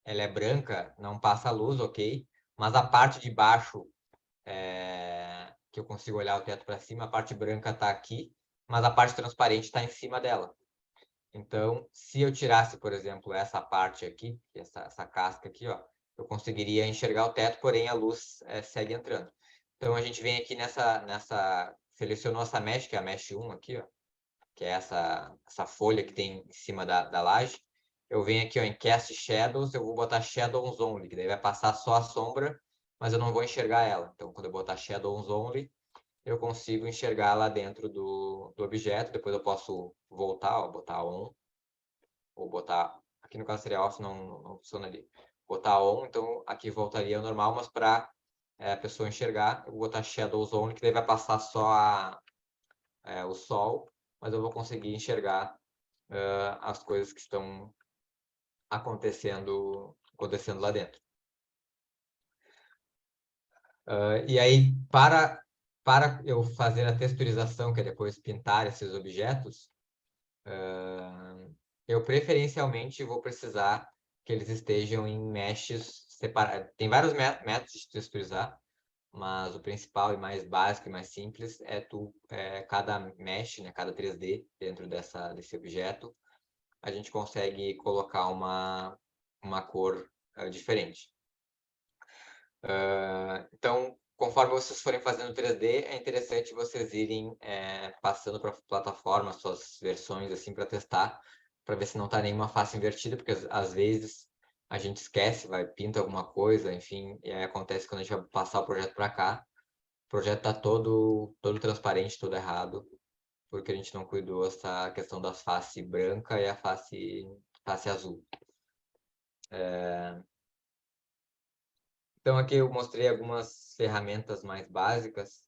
ela é branca, não passa luz, ok? Mas a parte de baixo, que eu consigo olhar o teto para cima, a parte branca está aqui, mas a parte transparente está em cima dela. Então, se eu tirasse, por exemplo, essa parte aqui, essa casca aqui, ó, eu conseguiria enxergar o teto, porém a luz segue entrando. Então, a gente vem aqui selecionou essa mesh, que é a mesh 1 aqui, ó, que é essa folha que tem em cima da laje. Eu venho aqui, ó, em Cast Shadows, eu vou botar Shadows Only, que daí vai passar só a sombra, mas eu não vou enxergar ela. Então, quando eu botar Shadows Only, eu consigo enxergar lá dentro do objeto. Depois eu posso voltar, ó, botar On, ou botar... Aqui no caso seria Off, não funciona ali. Botar On, então aqui voltaria ao normal, mas para a pessoa enxergar, eu vou botar Shadows Only, que daí vai passar só o sol, mas eu vou conseguir enxergar as coisas que estão acontecendo lá dentro. E aí, para eu fazer a texturização, que é depois pintar esses objetos, eu preferencialmente vou precisar que eles estejam em meshes separados. Tem vários métodos de texturizar, mas o principal e mais básico e mais simples é cada mesh, né, cada 3D dentro desse objeto, a gente consegue colocar uma cor diferente. Então, conforme vocês forem fazendo 3D, é interessante vocês irem passando para a plataforma suas versões assim para testar, para ver se não está nenhuma face invertida, porque às vezes a gente esquece, pinta alguma coisa, enfim, e aí acontece quando a gente vai passar o projeto para cá, o projeto está todo transparente, todo errado, porque a gente não cuidou essa questão da face branca e a face azul. Então aqui eu mostrei algumas ferramentas mais básicas.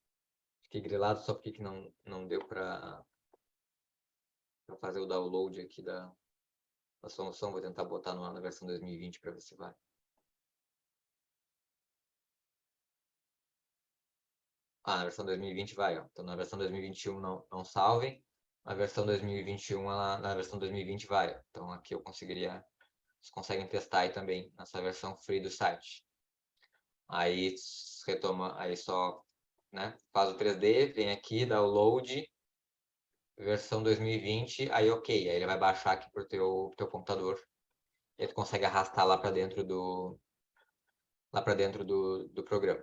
Fiquei grilado só porque que não deu para fazer o download aqui da solução. Vou tentar botar na versão 2020 para ver se vai. Na versão 2020 vai, ó. Então na versão 2021 não salvem. Na versão 2021, na versão 2020 vai. Então aqui eu conseguiria... Vocês conseguem testar aí também, nessa versão free do site. Aí retoma, aí só, né, faz o 3D, vem aqui, download, versão 2020, aí ok, aí ele vai baixar aqui pro teu computador. E aí tu consegue arrastar lá para dentro do programa.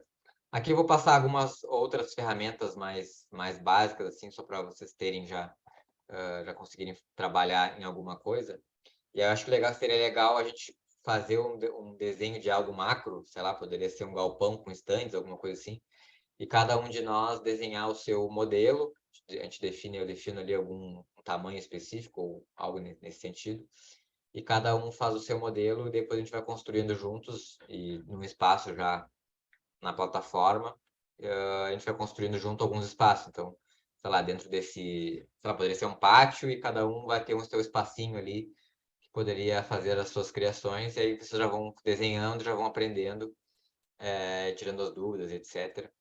Aqui eu vou passar algumas outras ferramentas mais básicas, assim, só para vocês terem já conseguirem trabalhar em alguma coisa. E eu acho que seria legal a gente fazer um desenho de algo macro, sei lá, poderia ser um galpão com estandes, alguma coisa assim, e cada um de nós desenhar o seu modelo. Eu defino ali algum tamanho específico ou algo nesse sentido, e cada um faz o seu modelo e depois a gente vai construindo juntos e num espaço já na plataforma, a gente vai construindo junto alguns espaços. Então, sei lá, dentro desse, sei lá, poderia ser um pátio e cada um vai ter um seu espacinho ali poderia fazer as suas criações, e aí vocês já vão desenhando, já vão aprendendo, tirando as dúvidas, etc.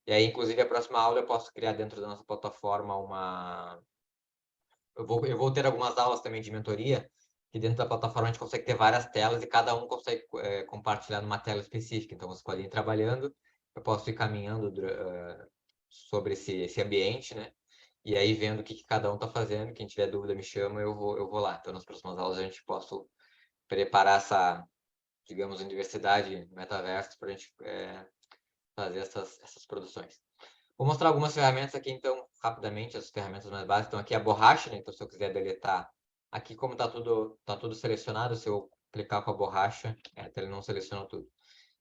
E aí, inclusive, a próxima aula eu posso criar dentro da nossa plataforma uma... Eu vou ter algumas aulas também de mentoria, que dentro da plataforma a gente consegue ter várias telas e cada um consegue compartilhar numa tela específica. Então, você pode ir trabalhando, eu posso ir caminhando sobre esse ambiente, né? E aí, vendo o que cada um está fazendo, quem tiver dúvida me chama, eu vou lá. Então, nas próximas aulas a gente possa preparar essa, digamos, universidade metaverso para a gente fazer essas produções. Vou mostrar algumas ferramentas aqui, então, rapidamente, as ferramentas mais básicas. Então, aqui é a borracha, né? Então, se eu quiser deletar, aqui como está tudo selecionado, se eu clicar com a borracha, então ele não selecionou tudo.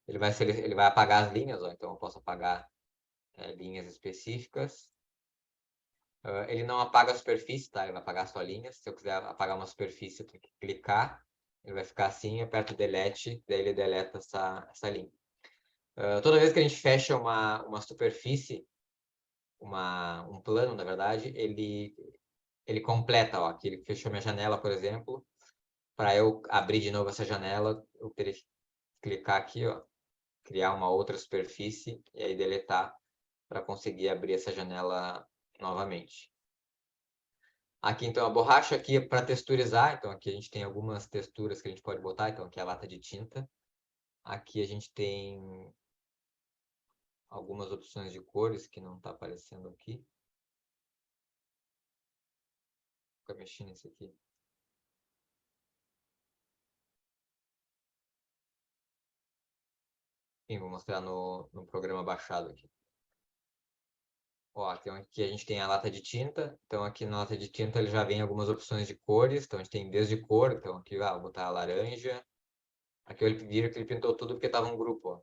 Ele vai apagar as linhas, ó, então eu posso apagar linhas específicas. Ele não apaga a superfície, tá? Ele vai apagar só linhas. Se eu quiser apagar uma superfície, eu tenho que clicar. Ele vai ficar assim, aperto Delete, daí ele deleta essa linha. Toda vez que a gente fecha uma superfície, um plano, na verdade, ele completa, ó, aqui ele fechou minha janela, por exemplo. Para eu abrir de novo essa janela, eu teria que clicar aqui, ó, criar uma outra superfície e aí deletar para conseguir abrir essa janela novamente. Aqui, então, a borracha aqui é para texturizar. Então, aqui a gente tem algumas texturas que a gente pode botar. Então, aqui é a lata de tinta. Aqui a gente tem algumas opções de cores que não está aparecendo aqui. Vou mexer nesse aqui. Sim, vou mostrar no programa baixado aqui. Ó, então aqui a gente tem a lata de tinta. Então, aqui na lata de tinta ele já vem algumas opções de cores. Então, a gente tem desde cor. Então, aqui vou botar a laranja. Aqui ele viram que ele pintou tudo porque estava um grupo, ó.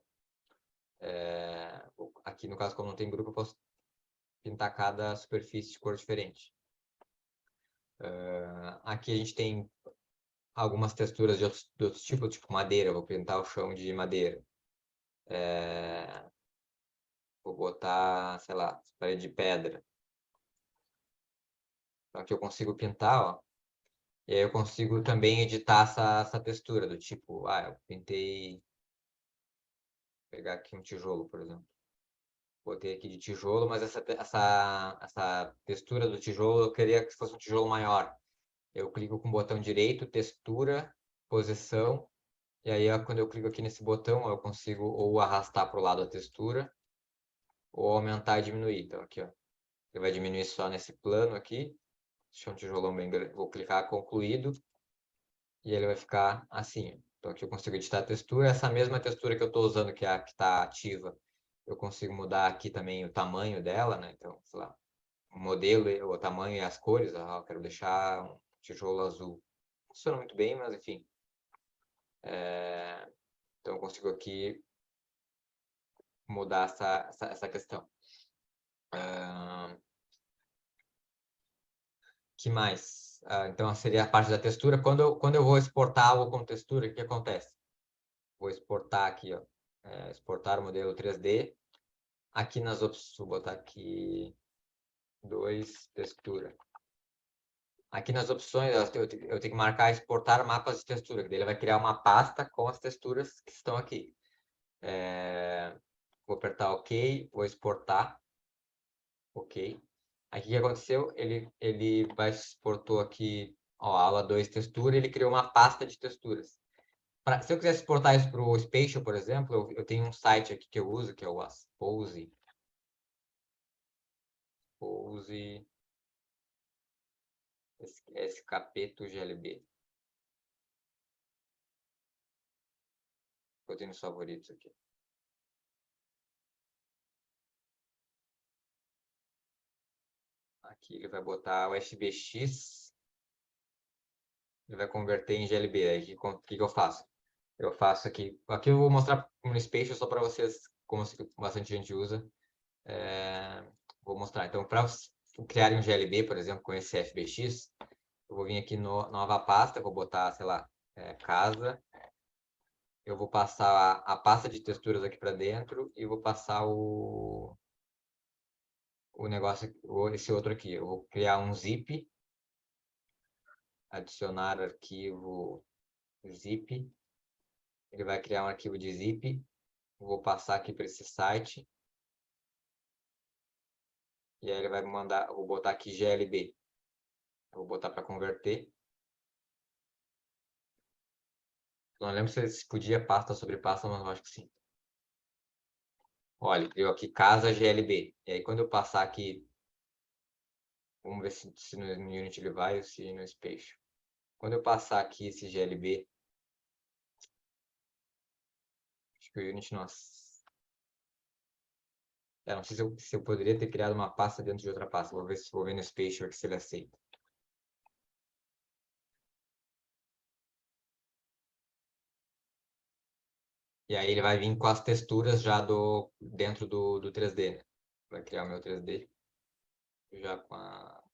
Aqui, no caso, como não tem grupo, eu posso pintar cada superfície de cor diferente. Aqui a gente tem algumas texturas de outros tipos, tipo madeira. Eu vou pintar o chão de madeira. Vou botar, sei lá, parede de pedra. Então aqui eu consigo pintar, ó. E aí eu consigo também editar essa textura, do tipo, eu pintei... Vou pegar aqui um tijolo, por exemplo. Botei aqui de tijolo, mas essa textura do tijolo eu queria que fosse um tijolo maior. Eu clico com o botão direito, textura, posição, e aí quando eu clico aqui nesse botão, eu consigo ou arrastar para o lado a textura, ou aumentar e diminuir. Então aqui, ó, ele vai diminuir só nesse plano aqui. Deixa um tijolão bem grande. Vou clicar concluído, e ele vai ficar assim. Então aqui eu consigo editar a textura. Essa mesma textura que eu estou usando, que é a que está ativa, eu consigo mudar aqui também o tamanho dela, né? Então, sei lá, o modelo, o tamanho e as cores. Eu quero deixar um tijolo azul. Funciona muito bem, mas enfim. Então eu consigo aqui mudar essa questão. Que mais? Então seria a parte da textura. Quando eu vou exportar algo com textura, o que acontece? Vou exportar aqui, ó. Exportar o modelo 3D. Aqui nas opções, vou botar aqui 2, textura. Aqui nas opções, eu tenho que marcar exportar mapas de textura, que daí ele vai criar uma pasta com as texturas que estão aqui. Vou apertar OK, vou exportar. OK. Aqui o que aconteceu? Ele exportou aqui, ó, aula 2 textura, ele criou uma pasta de texturas. Se eu quiser exportar isso para o Spatial, por exemplo, eu tenho um site aqui que eu uso, que é o Pose. Pose SKP GLB. Eu tenho nos favoritos aqui. Aqui ele vai botar o SBX. Ele vai converter em GLB. Aí o que eu faço? Eu faço aqui. Aqui eu vou mostrar no Spatial só para vocês, como bastante gente usa. Vou mostrar. Então, para criar um GLB, por exemplo, com esse FBX, eu vou vir aqui no nova pasta, vou botar, sei lá, casa. Eu vou passar a pasta de texturas aqui para dentro e vou passar o negócio, esse outro aqui. Eu vou criar um zip. adicionar arquivo zip. Ele vai criar um arquivo de zip. Vou passar aqui para esse site. E aí ele vai me mandar, vou botar aqui GLB. Vou botar para converter. Não lembro se podia pasta sobre pasta, mas eu acho que sim. Olha, ele criou aqui casa GLB. E aí quando eu passar aqui, vamos ver se no Unity ele vai ou se no Spatial. Quando eu passar aqui esse GLB, acho que o Unity não. Não sei se eu poderia ter criado uma pasta dentro de outra pasta. Vou ver no Spatial se ele aceita. E aí ele vai vir com as texturas já dentro do 3D, né? Vai criar o meu 3D já com a...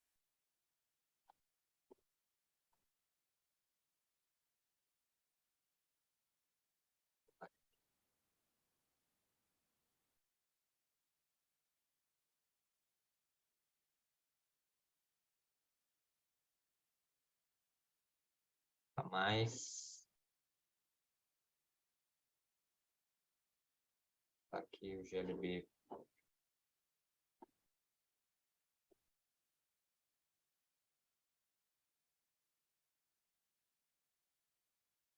a mais. Tá aqui o GLB.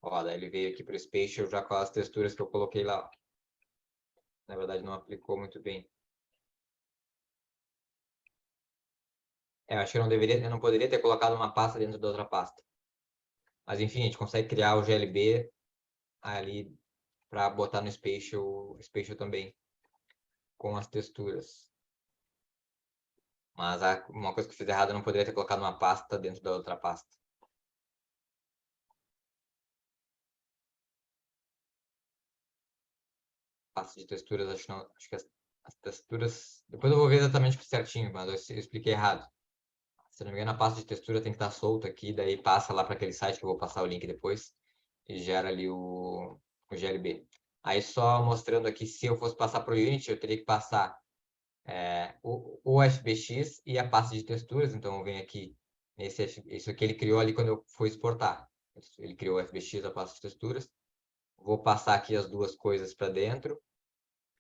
Ó, daí ele veio aqui para o Spatial já com as texturas que eu coloquei lá. Ó. Na verdade não aplicou muito bem. Acho que eu não poderia ter colocado uma pasta dentro da outra pasta. Mas enfim, a gente consegue criar o GLB ali para botar no Spatial também, com as texturas. Mas uma coisa que eu fiz errado, eu não poderia ter colocado uma pasta dentro da outra pasta. Pasta de texturas, acho que as texturas... Depois eu vou ver exatamente certinho, mas eu expliquei errado. Se não me engano, a pasta de textura tem que estar solta aqui, daí passa lá para aquele site que eu vou passar o link depois e gera ali o GLB. Aí só mostrando aqui, se eu fosse passar para o Unity, eu teria que passar o FBX e a pasta de texturas. Então eu venho aqui, isso aqui ele criou ali quando eu fui exportar. Ele criou o FBX, a pasta de texturas. Vou passar aqui as duas coisas para dentro.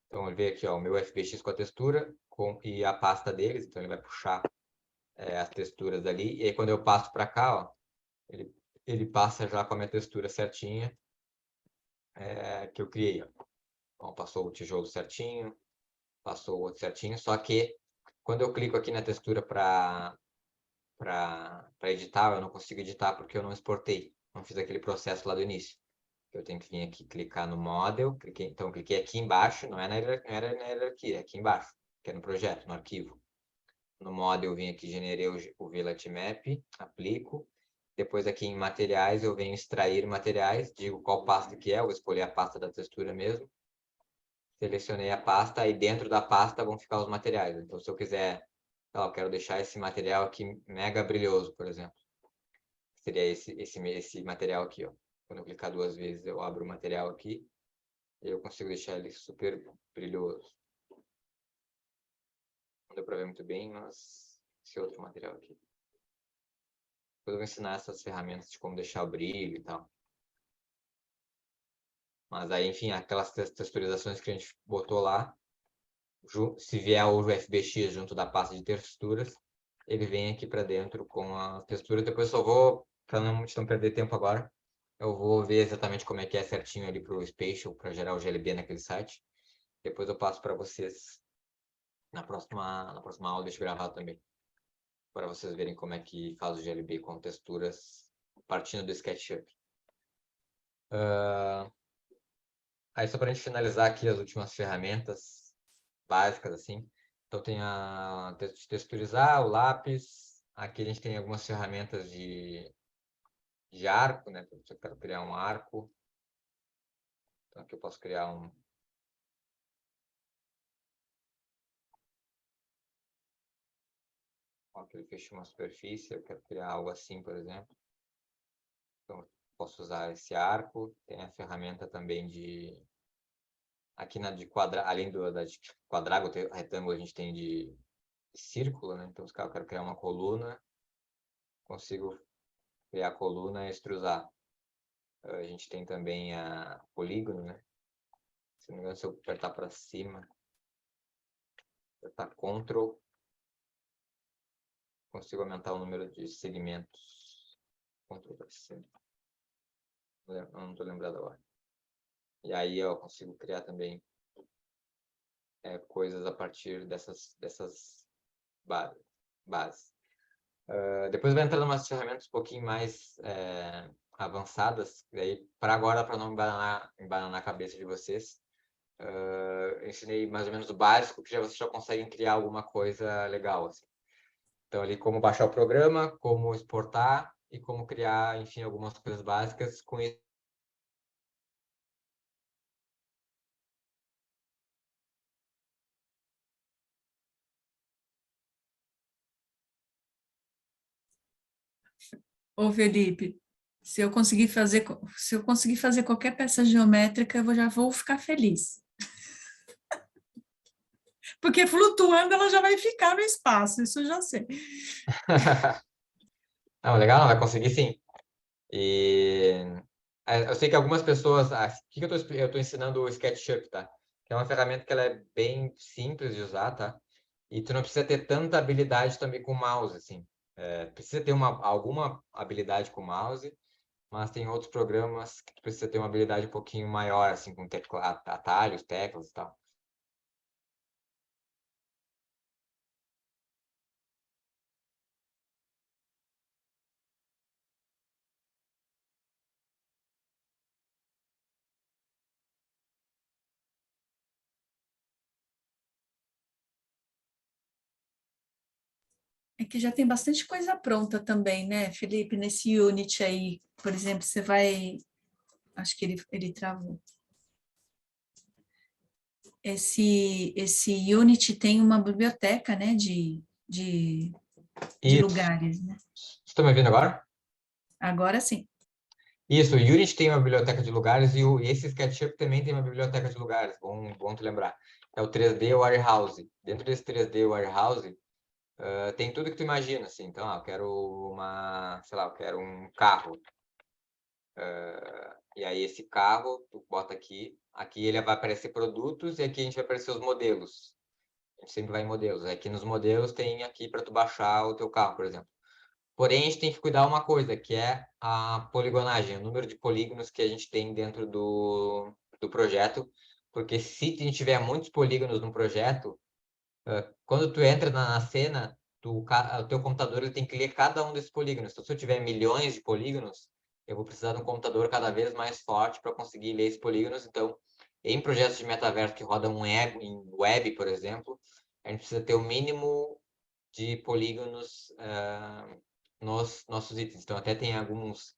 Então ele veio aqui, ó, o meu FBX com a textura e a pasta deles. Então ele vai puxar as texturas ali. E aí quando eu passo para cá, ó, ele passa já com a minha textura certinha que eu criei. Ó. Então, passou o tijolo certinho, passou o outro certinho. Só que quando eu clico aqui na textura para editar, eu não consigo editar porque eu não exportei. Não fiz aquele processo lá do início. Eu tenho que vir aqui clicar no Model. Então, cliquei aqui embaixo, não era na hierarquia, é aqui embaixo, que é no projeto, no arquivo. No Model, eu vim aqui, generei o Village Map, aplico. Depois aqui em materiais, eu venho extrair materiais, digo qual pasta que é, vou escolher a pasta da textura mesmo. Selecionei a pasta e dentro da pasta vão ficar os materiais. Então, se eu quiser, eu quero deixar esse material aqui mega brilhoso, por exemplo. Seria esse material aqui, ó. Quando eu clicar duas vezes, eu abro o material aqui e eu consigo deixar ele super brilhoso. Não deu para ver muito bem, mas esse outro material aqui. Depois eu vou ensinar essas ferramentas de como deixar o brilho e tal. Mas aí, enfim, aquelas texturizações que a gente botou lá, se vier o FBX junto da pasta de texturas, ele vem aqui para dentro com a textura. Depois eu só vou, para não perder tempo agora, eu vou ver exatamente como é que é certinho ali para o Spatial, para gerar o GLB naquele site. Depois eu passo para vocês na próxima aula, deixa eu gravar também, para vocês verem como é que faz o GLB com texturas partindo do SketchUp. Aí só para a gente finalizar aqui as últimas ferramentas básicas, assim. Então tem a texturizar, o lápis. Aqui a gente tem algumas ferramentas de arco, né? Se eu quero criar um arco. Então aqui eu posso criar um... Aqui eu fecho uma superfície, eu quero criar algo assim, por exemplo. Então posso usar esse arco. Tem a ferramenta também de... Aqui na de quadrado, além da de quadrado, retângulo, a gente tem de círculo, né? Então, se eu quero criar uma coluna, consigo criar coluna e extrusar. A gente tem também a polígono, né? Se não me engano, se eu apertar para cima, apertar Ctrl, consigo aumentar o número de segmentos. Ctrl para cima. Não estou lembrado agora. E aí eu consigo criar também coisas a partir dessas bases. Depois vai entrar em umas ferramentas um pouquinho mais avançadas, daí para agora, para não embananar a cabeça de vocês, eu ensinei mais ou menos o básico, que vocês já conseguem criar alguma coisa legal, assim. Então, ali como baixar o programa, como exportar e como criar, enfim, algumas coisas básicas com isso. Ô, Felipe, se eu conseguir fazer qualquer peça geométrica, eu já vou ficar feliz. Porque flutuando ela já vai ficar no espaço, isso eu já sei. Não, legal, não, vai conseguir sim. E eu sei que algumas pessoas... que eu estou ensinando o SketchUp, tá? Que é uma ferramenta que ela é bem simples de usar, tá? E tu não precisa ter tanta habilidade também com o mouse, assim. Precisa ter alguma habilidade com o mouse, mas tem outros programas que tu precisa ter uma habilidade um pouquinho maior, assim, com atalhos, teclas e tal. É que já tem bastante coisa pronta também, né, Felipe? Nesse Unity aí, por exemplo, você vai. Acho que ele travou. Esse Unity tem uma biblioteca, né, de Isso. lugares, né? Vocês estão me ouvindo agora? Agora sim. Isso, o Unity tem uma biblioteca de lugares e esse SketchUp também tem uma biblioteca de lugares, bom te lembrar. É o 3D Warehouse. Dentro desse 3D Warehouse, tem tudo que tu imagina, assim. Então, eu quero eu quero um carro. E aí esse carro, tu bota aqui ele vai aparecer produtos e aqui a gente vai aparecer os modelos. A gente sempre vai em modelos. Aqui nos modelos tem aqui para tu baixar o teu carro, por exemplo. Porém, a gente tem que cuidar uma coisa, que é a poligonagem, o número de polígonos que a gente tem dentro do projeto, porque se a gente tiver muitos polígonos no projeto, quando tu entra na cena, o teu computador ele tem que ler cada um desses polígonos. Então, se eu tiver milhões de polígonos, eu vou precisar de um computador cada vez mais forte para conseguir ler esses polígonos. Então, em projetos de metaverso que rodam em web, por exemplo, a gente precisa ter o mínimo de polígonos nos nossos itens. Então, até tem alguns,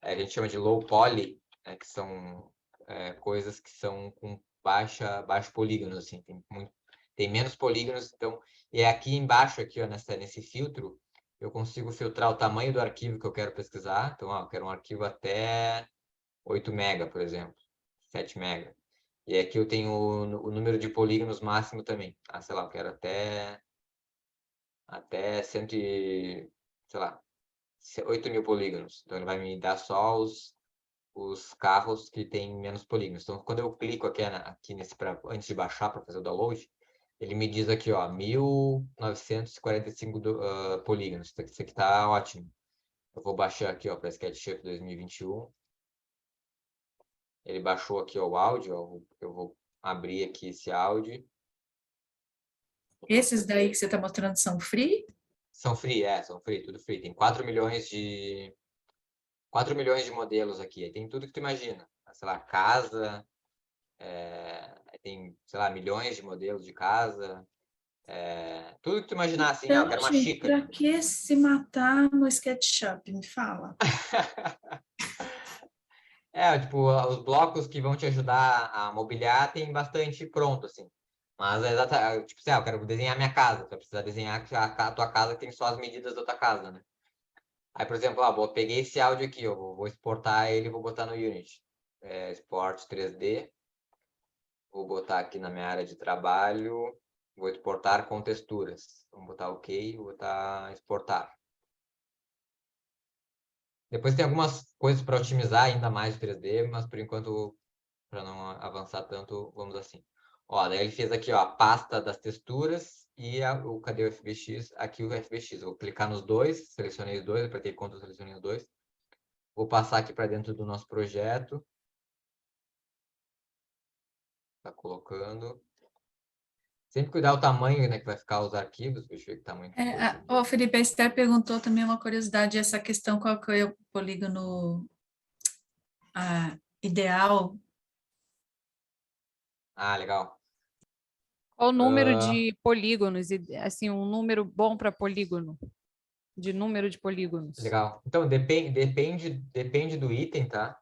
a gente chama de low poly, que são coisas que são com baixo polígono, assim, tem menos polígonos, então, e aqui embaixo, aqui, ó, nesse filtro, eu consigo filtrar o tamanho do arquivo que eu quero pesquisar. Então, ó, eu quero um arquivo até 8 MB, por exemplo, 7 MB. E aqui eu tenho o número de polígonos máximo também. Sei lá, eu quero até 100, sei lá, 8.000 polígonos. Então, ele vai me dar só os carros que têm menos polígonos. Então, quando eu clico aqui antes de baixar para fazer o download, ele me diz aqui, ó, 1945 polígonos. Isso aqui tá ótimo. Eu vou baixar aqui, ó, para SketchUp 2021. Ele baixou aqui, ó, o áudio, ó, eu vou abrir aqui esse áudio. Esses daí que você está mostrando são free? São free, tudo free. Tem 4 milhões de modelos aqui. Aí tem tudo que tu imagina. Sei lá, casa, tem, sei lá, milhões de modelos de casa. Tudo que tu imaginar, assim, eu Então, quero uma gente, xícara. para que se matar no SketchUp? Me fala. Tipo, os blocos que vão te ajudar a mobiliar tem bastante pronto, assim. Mas tipo assim, eu quero desenhar minha casa. Tu vai precisar desenhar a tua casa que tem só as medidas da tua casa, né? Aí, por exemplo, peguei esse áudio aqui, eu vou exportar ele e vou botar no Unity. Export 3D. Vou botar aqui na minha área de trabalho. Vou exportar com texturas. Vamos botar OK, vou botar exportar. Depois tem algumas coisas para otimizar ainda mais o 3D, mas por enquanto, para não avançar tanto, vamos assim. Ó, daí ele fez aqui, ó, a pasta das texturas e cadê o FBX? Aqui o FBX. Eu vou clicar nos dois, selecionei os dois, apertei Ctrl, selecionei os dois. Vou passar aqui para dentro do nosso projeto. Tá colocando. Sempre cuidar o tamanho, né, que vai ficar os arquivos. Deixa eu ver que tamanho que ficou isso aqui. O Felipe, a Esther perguntou também uma curiosidade, essa questão qual que é o polígono ideal. Ah, legal. Qual o número de polígonos? Assim, um número bom para polígono? De número de polígonos. Legal. Então, depende do item, tá?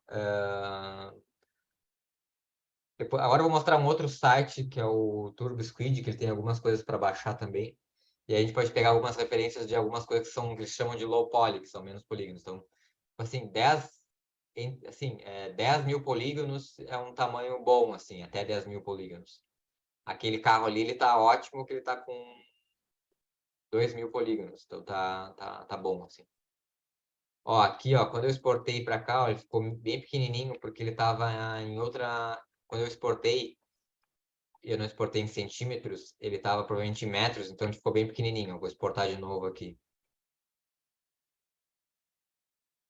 Agora eu vou mostrar um outro site, que é o TurboSquid, que ele tem algumas coisas para baixar também. E aí a gente pode pegar algumas referências de algumas coisas que eles chamam de low poly, que são menos polígonos. Então, assim, 10 mil polígonos é um tamanho bom, assim, até 10 mil polígonos. Aquele carro ali, ele tá ótimo, que ele tá com 2 mil polígonos. Então, tá bom, assim. Ó, aqui, ó, quando eu exportei para cá, ó, ele ficou bem pequenininho, porque ele tava em outra... Quando eu exportei, eu não exportei em centímetros, ele estava provavelmente em metros, então ele ficou bem pequenininho. Eu vou exportar de novo aqui.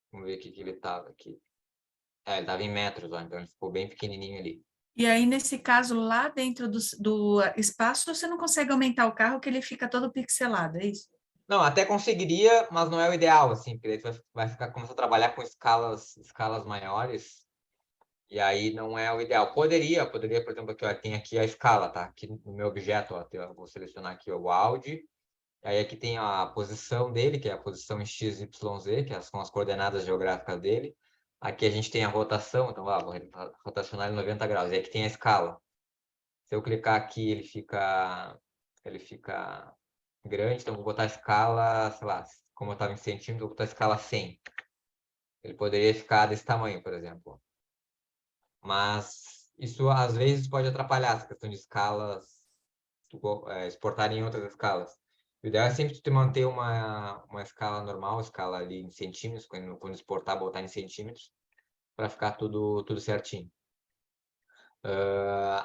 Vamos ver o que ele estava aqui. Ele estava em metros, ó, então ele ficou bem pequenininho ali. E aí, nesse caso, lá dentro do espaço, você não consegue aumentar o carro, que ele fica todo pixelado, é isso? Não, até conseguiria, mas não é o ideal, assim, porque daí tu vai começar a trabalhar com escalas maiores, e aí não é o ideal. Poderia, por exemplo, aqui, ó, tem aqui a escala, tá? Aqui no meu objeto, ó, eu vou selecionar aqui ó, o Audi. Aí aqui tem a posição dele, que é a posição em X, Y, Z, que são as coordenadas geográficas dele. Aqui a gente tem a rotação, então vou rotacionar ele 90 graus. E aqui tem a escala. Se eu clicar aqui, ele fica grande, então vou botar a escala, sei lá, como eu estava em centímetros, vou botar a escala 100. Ele poderia ficar desse tamanho, por exemplo. Mas isso às vezes pode atrapalhar essa questão de escalas, exportar em outras escalas. O ideal é sempre tu manter uma escala normal, escala ali em centímetros, quando exportar, botar em centímetros, para ficar tudo certinho.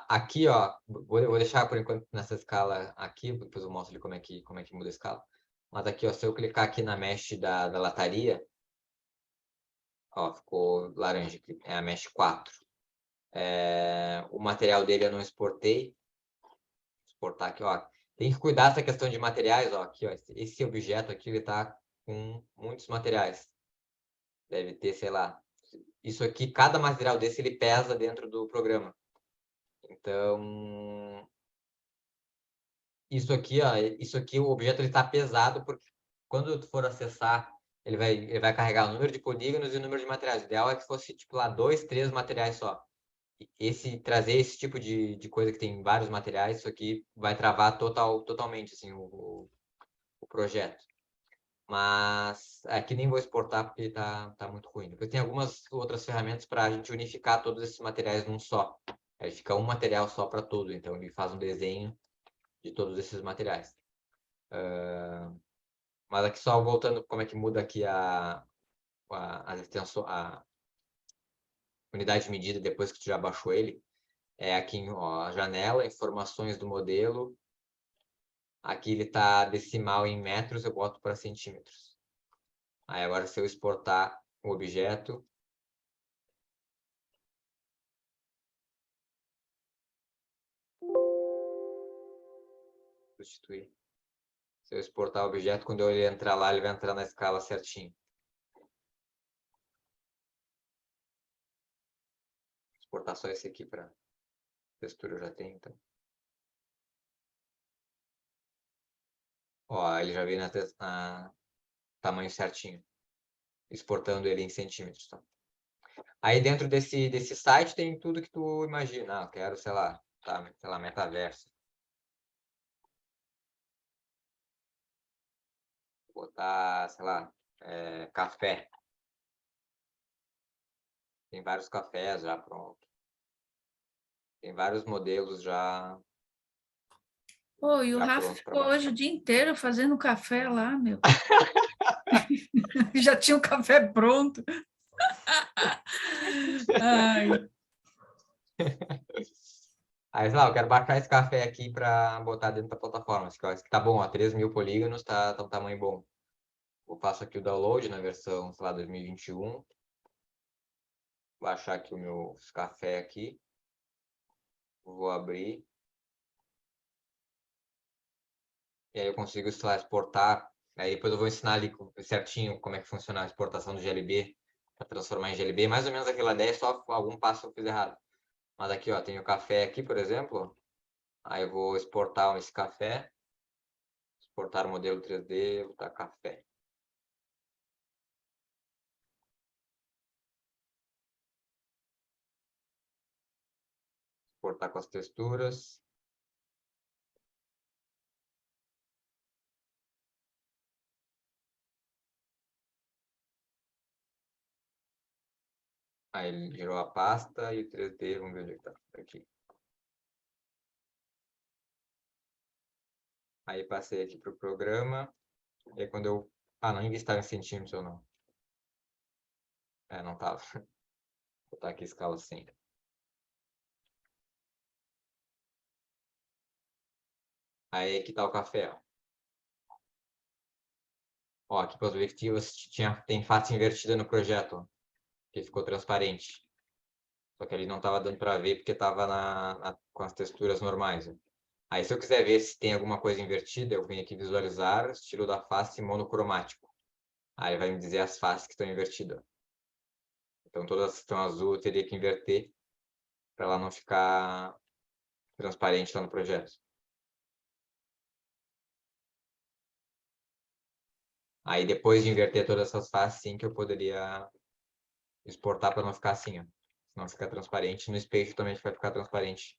Aqui, ó, vou deixar por enquanto nessa escala aqui, depois eu mostro ali como é que muda a escala. Mas aqui, ó, se eu clicar aqui na mesh da lataria, ó, ficou laranja aqui, é a mesh 4. O material dele eu não exportei. Exportar aqui, ó. Tem que cuidar dessa questão de materiais, ó. Aqui, ó, esse objeto aqui, ele tá com muitos materiais. Deve ter, sei lá. Isso aqui, cada material desse, ele pesa dentro do programa. Então, isso aqui, ó, o objeto ele tá pesado, porque quando tu for acessar, ele vai carregar o número de polígonos e o número de materiais. O ideal é que fosse, tipo, lá, 2, 3 materiais só. Trazer esse tipo de coisa que tem vários materiais, isso aqui vai travar totalmente assim, o projeto. Mas aqui nem vou exportar porque tá muito ruim. Depois tem algumas outras ferramentas para a gente unificar todos esses materiais num só. Aí fica um material só para tudo, então ele faz um desenho de todos esses materiais. Mas aqui só voltando como é que muda aqui a unidade de medida depois que tu já baixou ele. Aqui, ó, a janela, informações do modelo. Aqui ele está decimal em metros, eu boto para centímetros. Aí agora, se eu exportar o objeto, substituir. Se eu exportar o objeto, quando ele entrar lá, ele vai entrar na escala certinho. Vou exportar só esse aqui para textura, eu já tenho, então. Ó, ele já veio na tamanho certinho, exportando ele em centímetros. Tá? Aí dentro desse site tem tudo que tu imagina. Eu quero, sei lá, metaverso. Vou botar, sei lá, café. Tem vários cafés já pronto. Tem vários modelos já. E o Rafa ficou hoje o dia inteiro fazendo café lá, meu. Já tinha o café pronto. Ai, Aí, sei lá, eu quero baixar esse café aqui para botar dentro da plataforma. Acho que tá bom, ó, 3.000 polígonos, tá um tamanho bom. Eu faço aqui o download na versão, sei lá, 2021. Vou baixar aqui o meu café aqui. Vou abrir. E aí eu consigo, sei lá, exportar. Aí depois eu vou ensinar ali certinho como é que funciona a exportação do GLB para transformar em GLB. Mais ou menos aquela ideia, só algum passo eu fiz errado. Mas aqui, ó, tem o café aqui, por exemplo. Aí eu vou exportar esse café. Exportar o modelo 3D, vou botar café. Exportar com as texturas. Aí ele gerou a pasta e o 3D, vamos ver onde está. Aqui. Aí passei aqui para o programa. E aí quando eu... Ah, não estava em centímetros ou não. Não estava. Vou botar aqui escala 100. Aí aqui está o café, ó. Ó, aqui para as perspectivas tem face invertida no projeto, ó, que ficou transparente. Só que ali não estava dando para ver porque estava com as texturas normais. Ó. Aí se eu quiser ver se tem alguma coisa invertida, eu venho aqui visualizar, estilo da face monocromático. Aí vai me dizer as faces que estão invertidas. Então todas que estão azul eu teria que inverter para ela não ficar transparente lá no projeto. Aí depois de inverter todas essas faces, sim que eu poderia exportar para não ficar assim, ó. Não ficar transparente. No Space também vai ficar transparente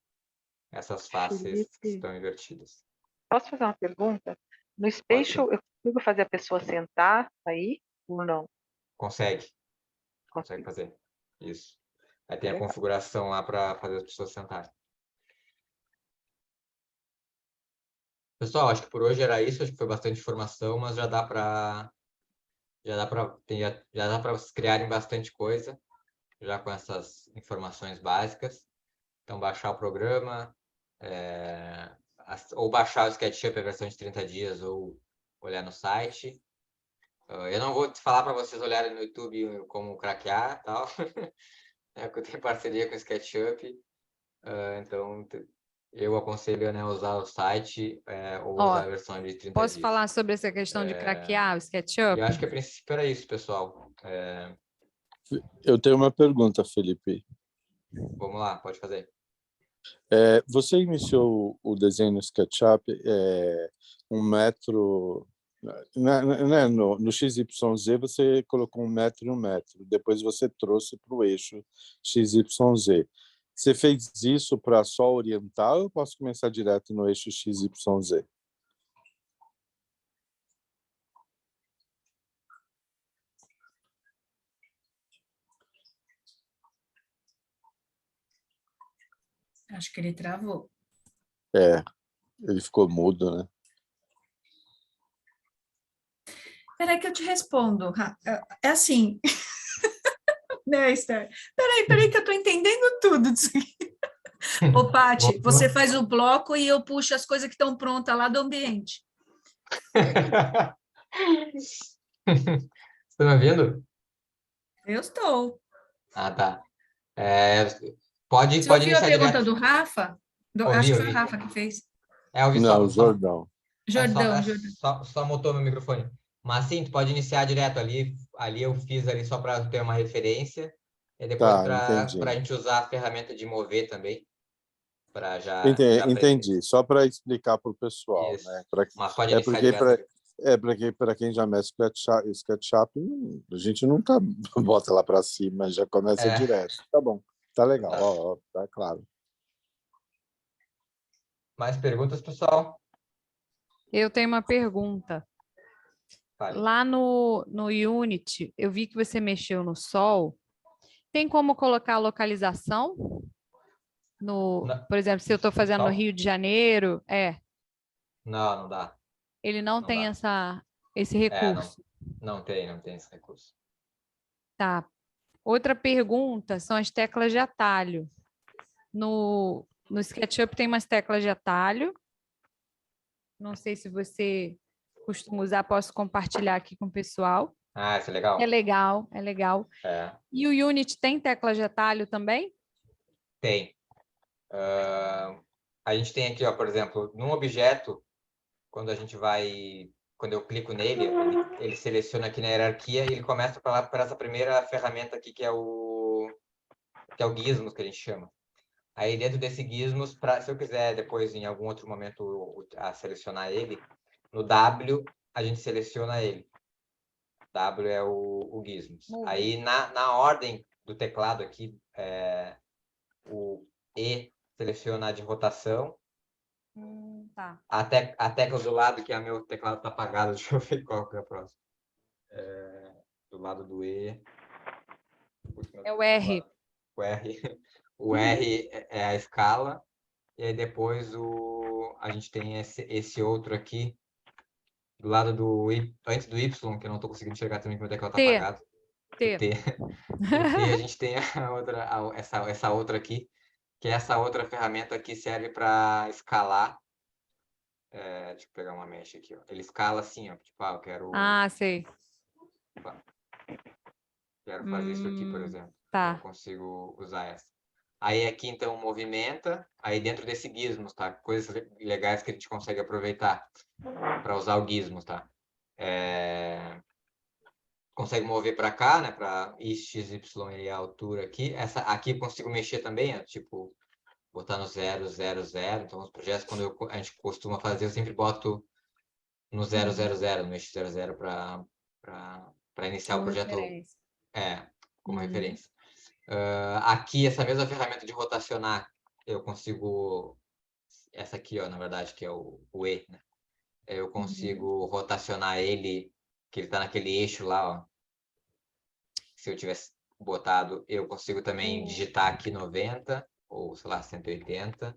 essas faces que Felipe, estão invertidas. posso fazer uma pergunta? No Pode Spatial, sim. eu consigo fazer a pessoa sentar aí ou não? Consegue Consigo. fazer. Isso. Aí tem a Legal. configuração lá para fazer as pessoas sentarem. Pessoal, acho que por hoje era isso. Acho que foi bastante informação, mas já dá para criarem bastante coisa já com essas informações básicas. Então, baixar o programa, ou baixar o SketchUp, a versão de 30 dias, ou olhar no site. Eu não vou falar para vocês olharem no YouTube como craquear, tal. Eu tenho parceria com o SketchUp, então eu aconselho, né, usar o site ou usar a versão de 30 Posso dias. falar sobre essa questão de craquear o SketchUp? E eu acho que a princípio era isso, pessoal. Eu tenho uma pergunta, Felipe. Vamos lá, pode fazer. Você iniciou o desenho no SketchUp 1 metro... Né, no XYZ você colocou 1 metro e 1 metro. Depois você trouxe para o eixo XYZ. Você fez isso para só orientar ou eu posso começar direto no eixo XYZ? acho que ele travou. Ele ficou mudo, né? Espera aí que eu te respondo. É assim, né, Esther? Espera aí que eu estou entendendo tudo disso aqui. Ô, Paty, você faz o bloco e eu puxo as coisas que estão prontas lá do ambiente. Você tá me ouvindo? Eu estou. Ah, tá. Pode Você ouviu a iniciar pergunta direto. do Rafa? Acho que foi o Ouvi. Rafa que fez. Ouvi Não, só. Jordão. Jordão. Só mutou meu microfone. Mas sim, tu pode iniciar direto ali. Ali eu fiz ali só para ter uma referência. E depois Tá, para entendi. a gente usar a ferramenta de mover também. Para já Entendi. Só para explicar para o pessoal, isso. né? Mas pode iniciar direto ali. Para quem já mexe SketchUp, a gente nunca bota lá para cima, já começa direto. Tá bom, tá legal, ó, tá claro. Mais perguntas, pessoal? Eu tenho uma pergunta. Fale. Lá no Unity, eu vi que você mexeu no Sol. Tem como colocar a localização? Por exemplo, se eu estou fazendo no Rio de Janeiro, Não dá. ele não tem dá. esse recurso. Não tem esse recurso. Tá. Outra pergunta são as teclas de atalho. No SketchUp tem umas teclas de atalho. Não sei se você costuma usar, posso compartilhar aqui com o pessoal. Ah, isso é legal? É legal, é legal. É, E o Unity tem tecla de atalho também? tem. A gente tem aqui, ó, por exemplo, num objeto, quando eu clico nele, ele seleciona aqui na hierarquia e ele começa para essa primeira ferramenta aqui, que é o Gizmos, que a gente chama. Aí dentro desse Gizmos, se eu quiser depois, em algum outro momento, selecionar ele, no W, a gente seleciona ele. W é o Gizmos. Aí na ordem do teclado aqui, o E seleciona a de rotação. Tá. A tecla do lado, que é o meu teclado está apagado, deixa eu ver qual que é a próxima. Do lado do E. É o R. O R. O R é a escala. E aí depois a gente tem esse outro aqui, do lado antes do Y, que eu não estou conseguindo enxergar também, que meu teclado está T. apagado. T. O T. O T, a gente tem essa outra aqui, que é essa outra ferramenta que serve para escalar. Deixa eu pegar uma mecha aqui, ó. Ele escala assim, ó. Tipo, eu quero Sei. fazer isso aqui, por exemplo. Tá. Eu consigo usar essa. Aí aqui, então, movimenta. Aí dentro desse Gizmos, tá? Coisas legais que a gente consegue aproveitar para usar o Gizmos, tá? Consegue mover para cá, né? Para X, Y e a altura aqui. Aqui eu consigo mexer também, ó, tipo, botar no 0, 0, 0. Então, os projetos, quando a gente costuma fazer, eu sempre boto no 0, 0, 0, no eixo 0, 0 para iniciar o projeto como referência. Aqui, essa mesma ferramenta de rotacionar, eu consigo... Essa aqui, ó, na verdade, que é o E, né? Eu consigo rotacionar ele, que ele está naquele eixo lá, ó. Se eu tivesse botado, eu consigo também digitar aqui 90, ou, sei lá, 180.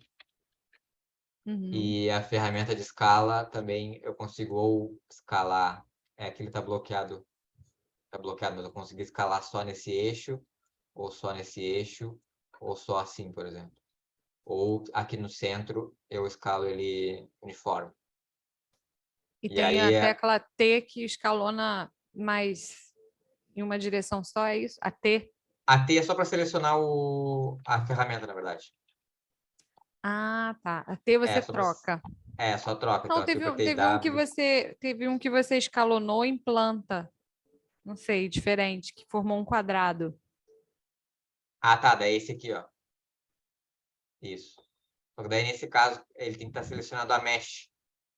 E a ferramenta de escala também eu consigo ou escalar... Aqui ele está bloqueado, mas eu consigo escalar só nesse eixo, ou só nesse eixo, ou só assim, por exemplo. Ou aqui no centro eu escalo ele uniforme. E tem aí a tecla T que escalona mais em uma direção só, é isso? A T? A T é só para selecionar a ferramenta, na verdade. Ah, tá. A T você troca. Só troca. Não, Então, aqui eu apertei teve um que você escalonou em planta. Não sei, diferente, que formou um quadrado. Ah, tá. Daí esse aqui, ó. Isso. Só que daí, nesse caso, ele tem que estar selecionado a mesh.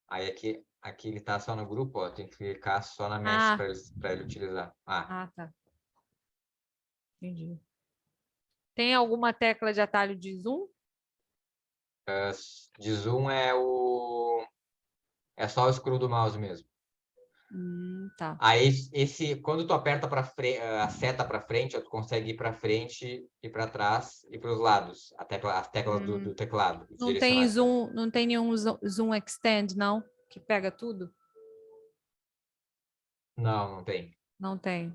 Aí aqui ele está só no grupo, ó. Tem que clicar só na mesh para ele utilizar. Ah, tá. Entendi. Tem alguma tecla de atalho de zoom? De zoom é só o scroll do mouse mesmo. Tá. Aí, quando tu aperta a seta para frente, tu consegue ir para frente e para trás e para os lados, as teclas do teclado. Não tem zoom, não tem nenhum zoom extend, não? Que pega tudo? Não, não tem. Não tem.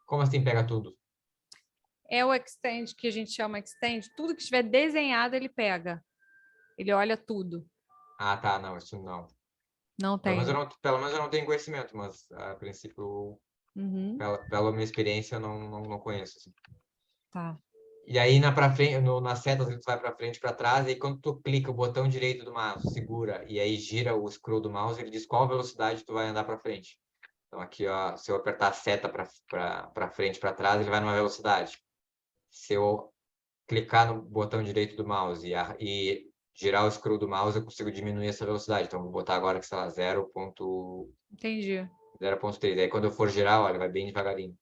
Como assim pega tudo? É o extend que a gente chama extend. Tudo que estiver desenhado, ele pega. Ele olha tudo. Ah, tá, não, isso não. Não tem. Pelo menos eu não tenho conhecimento, mas a princípio, pela minha experiência, eu não conheço. Assim. Tá. E aí nas setas ele vai para frente e para trás, e aí quando tu clica o botão direito do mouse, segura, e aí gira o scroll do mouse, ele diz qual velocidade tu vai andar para frente. Então aqui, ó, se eu apertar a seta para frente e para trás, ele vai numa velocidade. Se eu clicar no botão direito do mouse e girar o scroll do mouse, eu consigo diminuir essa velocidade. Então, vou botar agora que, sei lá, 0.3. Entendi. Aí, quando eu for girar, olha, vai bem devagarinho.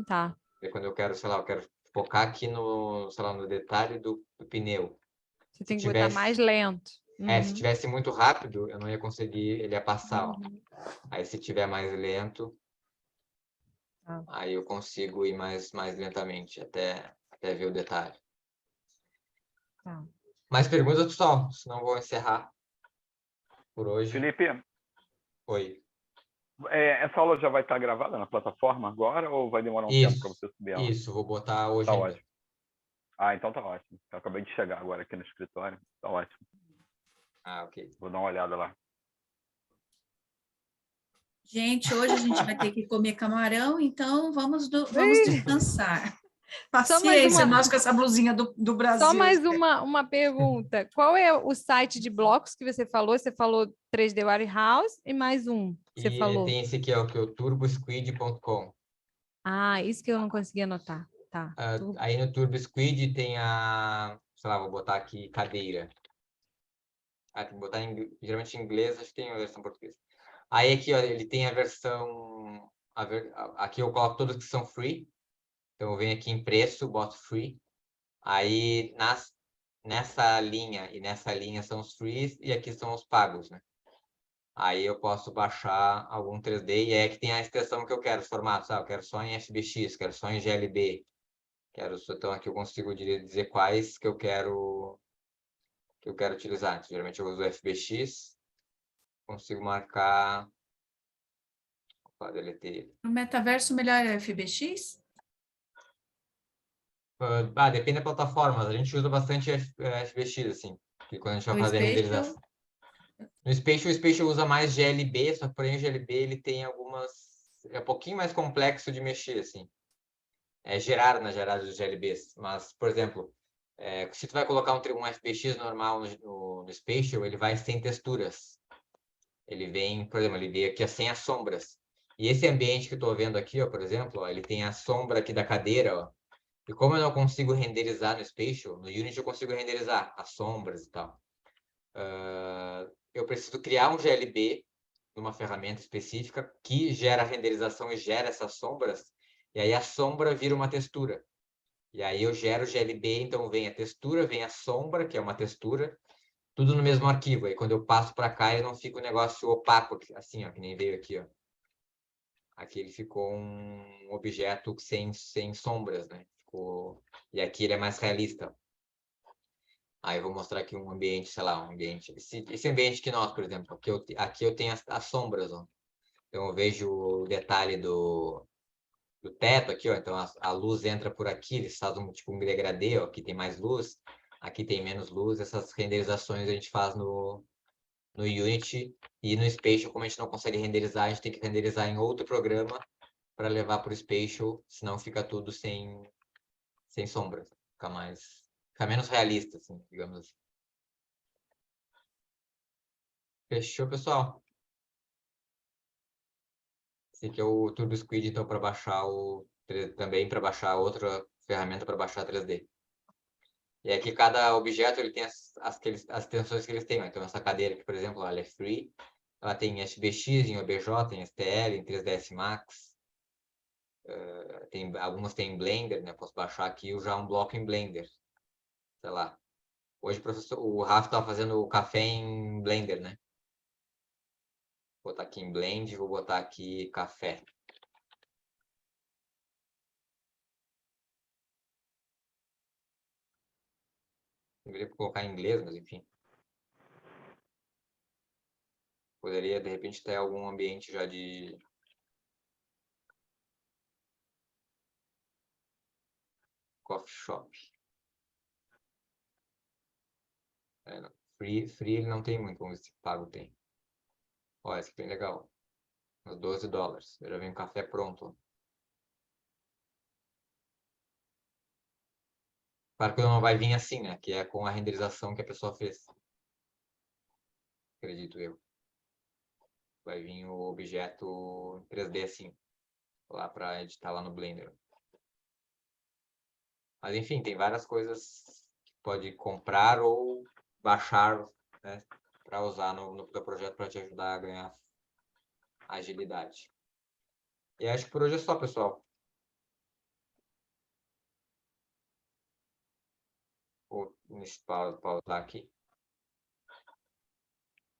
Tá. E quando eu quero, sei lá, eu quero focar aqui no detalhe do pneu. Você tem que botar mais lento. Se tivesse muito rápido, eu não ia conseguir, ele ia passar, ó. Aí, se tiver mais lento, aí eu consigo ir mais lentamente, até ver o detalhe. Tá. Mais perguntas, pessoal? Senão vou encerrar por hoje. Felipe, Oi. Essa aula já vai estar gravada na plataforma agora ou vai demorar um tempo para você subir ela? Isso, vou botar hoje Tá ainda. ótimo. Ah, então tá ótimo. Eu acabei de chegar agora aqui no escritório. Tá ótimo. Ah, ok. Vou dar uma olhada lá. Gente, hoje a gente vai ter que comer camarão, então vamos descansar. Paciência, nós com essa blusinha do Brasil. Só mais uma pergunta. Qual é o site de blocos que você falou? Você falou 3D Warehouse e mais um que você falou. Tem esse aqui, ó, que é o turbosquid.com. Ah, isso que eu não consegui anotar. Tá. Aí no TurboSquid tem sei lá, vou botar aqui cadeira. Tem que botar geralmente em inglês, acho que tem a versão portuguesa. Aí aqui, ó, ele tem a versão... aqui eu coloco todos que são free. Então eu venho aqui em preço, boto free. Aí nessa linha e nessa linha são os free e aqui são os pagos, né? Aí eu posso baixar algum 3D e é que tem a extensão que eu quero, os formatos. Eu quero só em FBX, quero só em GLB. Então aqui eu consigo dizer quais que eu quero utilizar. Então, geralmente eu uso o FBX, consigo marcar. Opa, deletei ele. No metaverso, melhor é FBX? Depende da plataforma. A gente usa bastante FBX, assim, que quando a gente vai O fazer a Spatial? renderização. No Spatial, o Spatial usa mais GLB, só que porém o GLB ele tem algumas... É um pouquinho mais complexo de mexer, assim. É gerar, na gerada dos GLBs. Mas, por exemplo, se tu vai colocar um FBX normal no Spatial, ele vai sem texturas. Ele vem, por exemplo, ele veio aqui sem as sombras. E esse ambiente que eu estou vendo aqui, ó, por exemplo, ó, ele tem a sombra aqui da cadeira, ó. E como eu não consigo renderizar no Spatial, no Unity eu consigo renderizar as sombras e tal. Eu preciso criar um GLB numa ferramenta específica que gera a renderização e gera essas sombras. E aí a sombra vira uma textura. E aí eu gero o GLB, então vem a textura, vem a sombra, que é uma textura, tudo no mesmo arquivo. Aí quando eu passo para cá, ele não fica um negócio opaco, assim, ó, que nem veio aqui, ó. Aqui ele ficou um objeto sem sombras, né? E aqui ele é mais realista. Aí eu vou mostrar aqui um ambiente, sei lá, um ambiente. Esse ambiente que nós, por exemplo, aqui eu tenho as sombras, ó. Então eu vejo o detalhe do teto aqui, ó. Então a luz entra por aqui, eles fazem tipo um degradê, ó. Aqui tem mais luz, aqui tem menos luz. Essas renderizações a gente faz no Unity e no Spatial, como a gente não consegue renderizar, a gente tem que renderizar em outro programa para levar para o Spatial, senão fica tudo sem sombras, fica menos realista, assim, digamos assim. Fechou, pessoal? Esse aqui é o TurboSquid, então, para baixar também para baixar outra ferramenta para baixar 3D. E aqui cada objeto ele tem as extensões que eles têm. Então, essa cadeira aqui, por exemplo, ela é free. Ela tem SBX, em OBJ, em STL, em 3ds Max. Algumas tem em Blender, né? Posso baixar aqui já um bloco em Blender. Sei lá. Hoje o Rafa estava fazendo o café em Blender, né? Vou botar aqui em Blend, vou botar aqui café. Deveria colocar em inglês, mas enfim. Poderia, de repente, ter algum ambiente já de... coffee shop. Free ele não tem muito, vamos ver se pago tem. Ó, esse aqui é bem legal. Uns $12. Já vem um café pronto. Claro que não vai vir assim, né? Que é com a renderização que a pessoa fez. Acredito eu. Vai vir o objeto 3D assim. Lá para editar lá no Blender. Mas enfim, tem várias coisas que pode comprar ou baixar, né? Para usar no teu projeto para te ajudar a ganhar agilidade. E acho que por hoje é só, pessoal. Vou pausar aqui.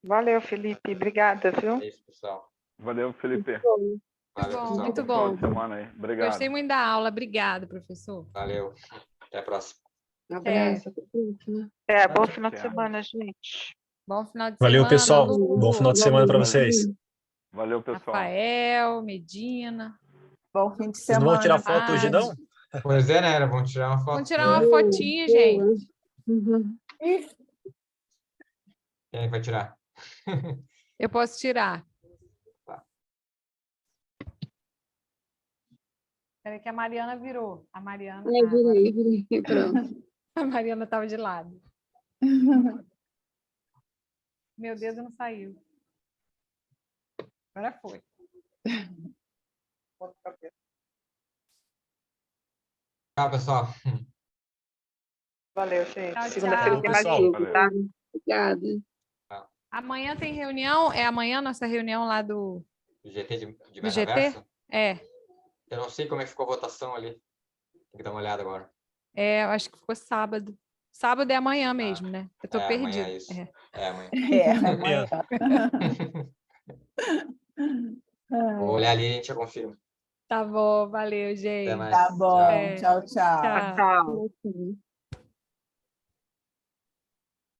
Valeu, Felipe. Obrigada, viu? É isso, pessoal. Valeu, Felipe. Valeu, bom, pessoal. muito Final bom. de semana aí. Obrigado. Gostei muito da aula. Obrigada, professor. Valeu. Até a próxima. Um abraço. Até a próxima. Bom final de Tchau. semana, gente. Bom final de Valeu, semana, pessoal. Lu. Bom final de semana para vocês. Valeu, pessoal. Rafael, Medina. Bom fim de Vocês não semana. vão tirar foto hoje, não? Pois é, né? Era bom tirar uma foto. Vamos tirar uma fotinha, gente. Quem vai tirar? Eu posso tirar. Tá. Peraí que a Mariana virou. A Mariana. Virei, pronto. A Mariana estava de lado. Meu Deus, não saiu. Agora foi. Tchau, pessoal. Valeu, gente. Tchau, Segunda-feira tchau. tem mais Pessoal. vídeo, tá? Obrigada. Amanhã tem reunião? É amanhã nossa reunião lá do Do GT de do GT? metaverso? É. Eu não sei como é que ficou a votação ali. Tem que dar uma olhada agora. É, eu acho que ficou sábado. Sábado é amanhã mesmo, né? Eu tô É, amanhã perdida. é isso. É. É, amanhã. Amanhã. Vou olhar ali e a gente já confirma. Tá bom, valeu, Até gente. mais. Tá bom. É. Tchau, tchau. Tchau. Tchau. Assim.